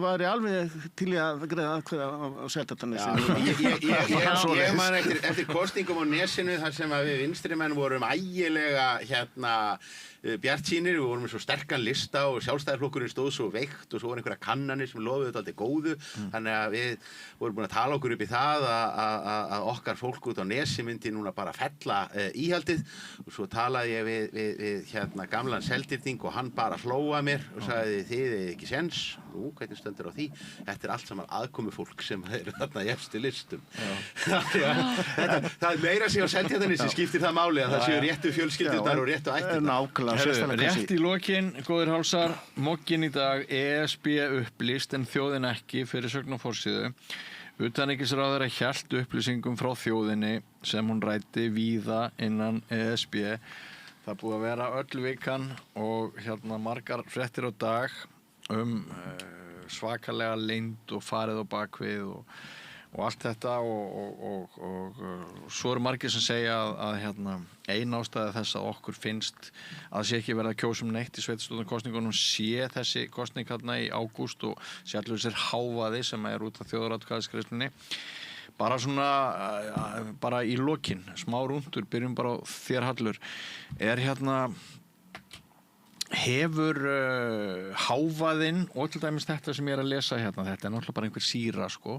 var alveg til að greiða atkvæða á Seltjarnarnesi. Ég man eftir kosningum á Nesinu þar sem að við vinstrimenn vorum ægilega bjartsýnir, við vorum með svo sterkan lista og Sjálfstæðisflokkurinn stóð svo veikt og svo voru einhverja kannanir sem lofuðu þetta góðu, þannig að við vorum búin að tala okkur upp í það að okkar fólk út á Nesi myndi núna bara fella íhaldið og svo talaði ég við gamlan Seltirning og hann bara hlóa mér og sagði þið er ekki séns, hvernig stendur á því, þetta er allt saman aðkomu fólk sem eru þarna í efstu listum. Það er meira sig á Seltjarnarnesi skiptir það máli að það séu réttu fjölskyldurnar og réttu ættirnar. Rétt í lokin, góðir hálsar, mogginn í dag, ESB upplýst en þjóðin ekki fyrir sögn og forsíðu. Utanríkisráðherra hélt upplýsingum frá þjóðinni sem hún ræddi víða innan ESB. Það búið að vera öll vikan og margar fréttir á dag svakalega leynd og farið á bakvið og allt þetta og svo eru margir sem segja að ein ástæða þess að okkur finnst að sé ekki verið að kjósa neitt í sveitarstjórnarkosningunum sé þessi kosning í ágúst og sé allur þessir hávaði sem er út af þjóðaratkvæðagreiðslunni. Bara svona, bara í lokin, smá rúndur, byrjum bara á þér Hallur. Hefur hávaðinn og til dæmis þetta sem ég er að lesa þetta er náttúrulega bara einhver sýra sko,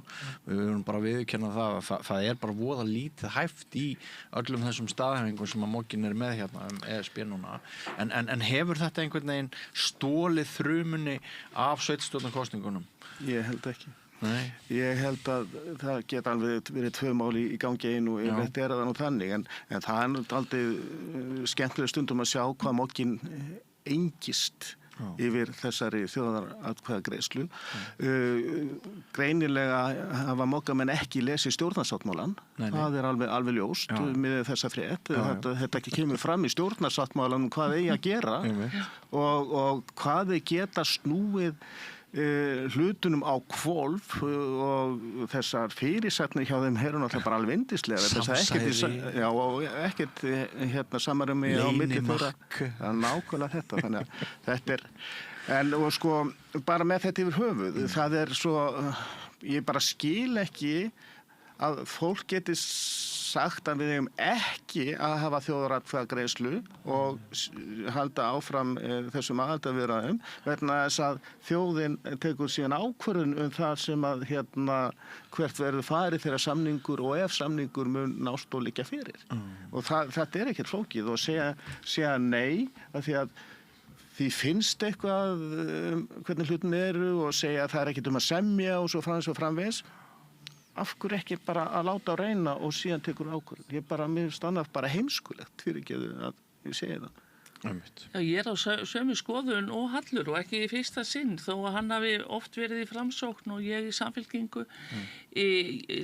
við erum bara viðurkenna það er bara voða lítið hæft í öllum þessum staðhæfingum sem að mogginn er með ESB núna, en hefur þetta einhvern veginn stólið þrumunni af sveitarstjórnarkosningunum? Ég held ekki. Nei. Ég held að það geta alveg verið 2 mál í gangi einu og yfirleitt er það nú þannig, en það er aldrei skemmtilega stundum að sjá hvað mogginn engist yfir þessari þjóðaratkvæðagreiðslu. Greinilega hafa moggamenn ekki lesið stjórnarsáttmálann. Það er alveg ljóst með þessa frétt. Þetta ekki kemur fram í stjórnarsáttmálanum hvað eigi að gera og hvað þeir geta snúið hlutunum á hvolf og þessar fyrirsætnir hjá þeim eru náttúrulega bara alveg yndislegar. Samsæri. Já, og ekkert samarumi á milli þeirra. Það er nákvæmlega þetta. Þannig að þetta en og sko, bara með þetta yfir höfuð, það er svo, ég bara skil ekki að fólk geti sagt að við eigum ekki að hafa þjóðaratkvæðagreiðslu og halda áfram þessum aðildarviðræðum vegna þess að þjóðin tekur síðan ákvörðun það sem að hvert verður farið þegar samningur og ef samningur mun nást og liggja fyrir. Og þetta ekkert flókið og segja nei af því að því finnst eitthvað hvernig hlutin eru og segja að það ekkert að semja og svo framvegis. Af hverju ekki bara að láta á reyna og síðan tekur ákvörðun. Mér finnst annað bara heimskulegt fyrirgeðu að ég segi það. Já, ég er á sömu skoðun og Hallur og ekki í fyrsta sinn þó að hann hafi oft verið í Framsókn og ég í Samfylkingu.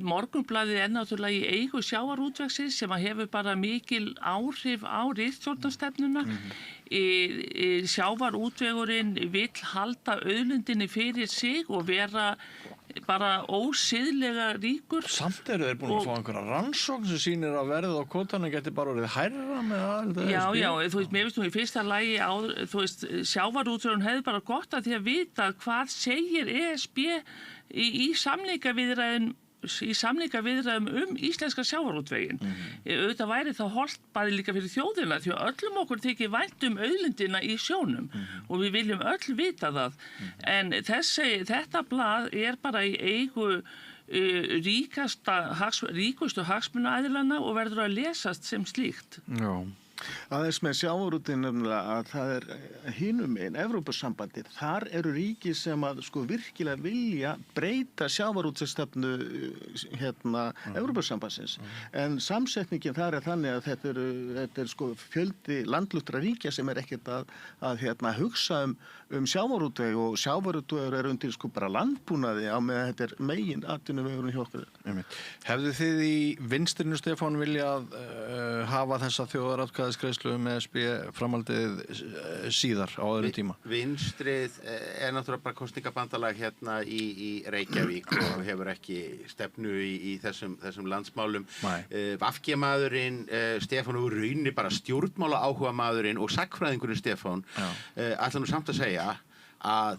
Morgunblaðið er náttúrulega í eigu sjávarútvegsins sem að hefur bara mikil áhrif á ritstjórnarstefnuna. Sjávarútvegurinn vill halda auðlindinni fyrir sig og vera bara ósiðlega ríkur. Samt eru þeir búin að fá einhverja rannsókn sem sýnir að verðið á kvótanum geti bara orðið hærra með aðild að Já, þú veist, mér finnst í fyrsta lagi sjávarútvegurinn hefði bara gott að því að vita hvað segir ESB í samningaviðræðum íslenska sjávarútveginn. Auðvitað væri það hollt bæði líka fyrir þjóðina því að öllum okkur þykir vænt auðlindina í sjónum og við viljum öll vita það. En þetta blað er bara í eigu ríkustu hagsmunaaðilanna og verður að lesast sem slíkt. Já. Aðeins með sjávarútveginn nefnilega að það er hinum megin, Evrópusambandið, þar eru ríki sem að virkilega vilja breyta sjávarútvegsstefnu Evrópusambandsins. En samsetningin þar er þannig að þetta er fjöldi landlutra ríkja sem er ekkert að hugsa um sjávarútveg og sjávarútvegur er undir bara landbúnaði á með þetta er megin atvinnuvegurinn hjá okkur. Hefðu þið í vinstrinu, Stefán, viljað hafa þessa þjóðaratkvæðagreiðslu með ESB framhaldið síðar á öðrum tíma? Vinstrið er náttúrulega bara kosningabandalag í Reykjavík og hefur ekki stefnu í þessum landsmálum. VG-maðurinn Stefán og raunir bara stjórnmála áhuga maðurinn og sagnfræðingurinn Stefán ætla nú samt að segja að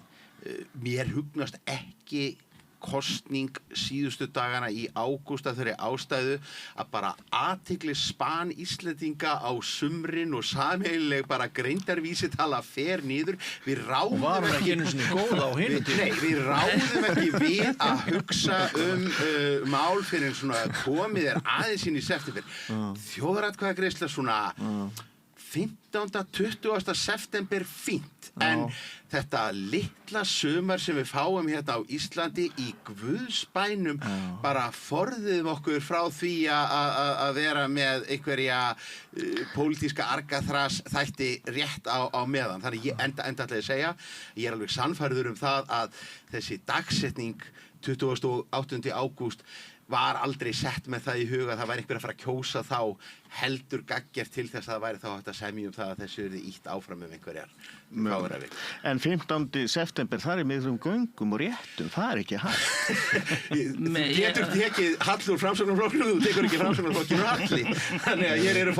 mér hugnast ekki kosning síðustu dagana í ágúst af þeirri ástæðu að bara athyglisspán Íslendinga á sumrin og sameiginleg bara greindarvísitala fer niður. Við ráðum ekki við ráðum ekki við að hugsa mál fyrir svona komið aðeins inn í september. Þjóðaratkvæðagreiðsla svona 15.–20. september fínt, en þetta litla sumar sem við fáum hérna á Íslandi í guðsbænum bara forðum okkur frá því að vera með einhverja pólitíska argaþras þætti rétt á meðan. Þannig ég enda ætla að segja, ég er alveg sannfærður það að þessi dagsetning 28. ágúst var aldrei sett með það í huga að það væri einhver að fara að kjósa þá heldur gaggjart til þess að það væri þá hægt að semja það að þessu yrði ítt áfram einhverjar fáravík. En 15. september þar er miðrum göngum og réttum, það er ekki hægt. Þú getur tekið Hall úr Framsóknarflokknum, þú tekur ekki Framsóknarflokkinn úr Halli. Þannig að hér eru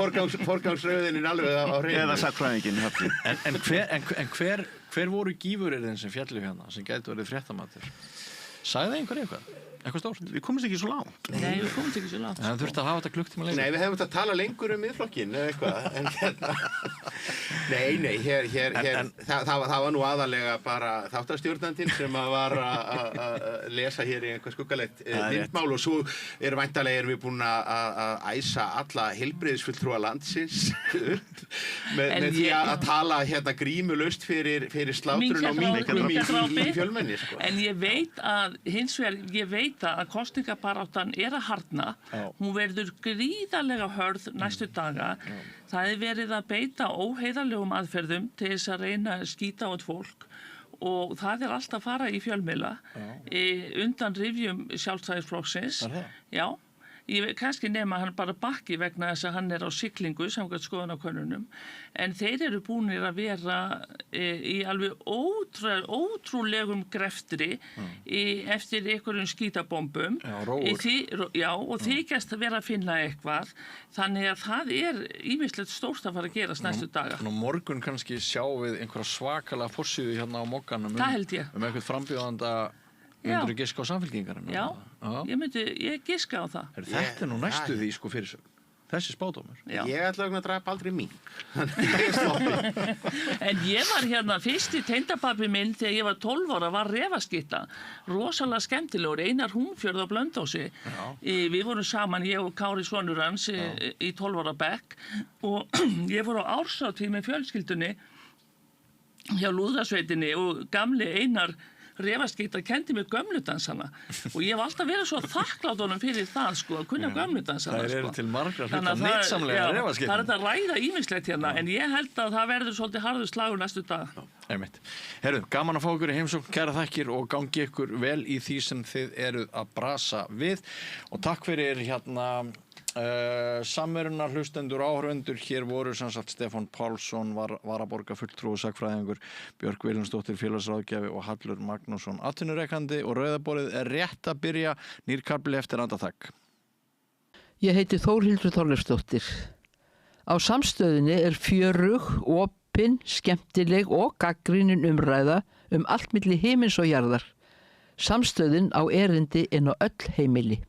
forgangsröðinin alveg á hreinu. Eða sagnfræðinginn Halli. En hver voru gífuryrðin sem fjallu hérna, sem gæti verið fréttamatur? Sagði einhver eitthvað stórt? Við komumst ekki svo langt. Nei, við komumst ekki svo langt. En það þurfti að hafa þetta klukktíma lengur. Nei, við hefum þetta að tala lengur miðflokkinn eða eitthvað. En það var nú aðalega bara þáttastjórnandinn sem var að lesa hér í einhver skuggalegt myndmál og svo væntanlega erum við búin að æsa alla heilbrigðisfulltrúa landsins upp með því að tala grímulaust fyrir slátrun og minkum í fjölmenni. En ég veit vita að kosningabaráttan að harðna. Hún verður gríðarlega hörð næstu daga. Það verið að beita óheiðarlegum aðferðum til þess að reyna að skýta át fólk og það alltaf að fara í fjölmiðla undan rifjum Sjálfstæðisflokksins. Já. Kannski nema hann bara bakki vegna þess að hann á siglingu samkvæmt skoðanakönnunum en þeir eru búnir að vera í alveg ótrúlegum greftri eftir einhverjum skítabombum og þykjast að vera að finna eitthvað þannig að það ýmislegt stórt að fara að gerast næstu daga. Nú morgun kannski sjáum við einhverja svakalega forsíðu hérna á Mogganum einhvern frambjóðanda. Myndirðu giska á Samfylkingarinn? Já, ég giska á það. Þetta nú næstu því fyrir þessi spádómur. Ég ætla að drepa aldrei mink. En ég var hérna fyrsti tengdapabbi minn þegar ég var 12 ára var refaskytta. Rosalega skemmtilegur, Einar Húnfjörð á Blönduósi. Við vorum saman, ég og Kári sonur hans í 12 ára bekk og ég fór á árshátíð með fjölskyldunni hjá Lúðrasveitinni og gamli Einar refaskytta kendi mig gömludansana og ég hef alltaf verið svo þakklátt honum fyrir það að kunna gömludansana. Það eru til margra hluta nytsamlega refaskytta. Það þetta að ræða ýmislegt hérna en ég held að það verður svolítið harður slagur næstu dag. Einmitt. Herru, gaman að fá ykkur í heimsókn, kæra þakkir og gangi ykkur vel í því sem þið eruð að brasa við og takk fyrir samverunar hlustendur áhorfendur. Hér voru sem sagt Stefán Pálsson varaborgarfulltrúi sagnfræðingur, Björk Vilhelmsdóttir félagsráðgjafi og Hallur Magnússon atvinnurekandi og Rauðaborðið rétt að byrja nýr kafli eftir andartak. Ég heiti Þórhildur Þorleifsdóttir. Á Samstöðinni fjörug, opin, skemmtileg og gagnrýnin umræða allt milli himins og jarðar. Samstöðin á erindi inn á öll heimili.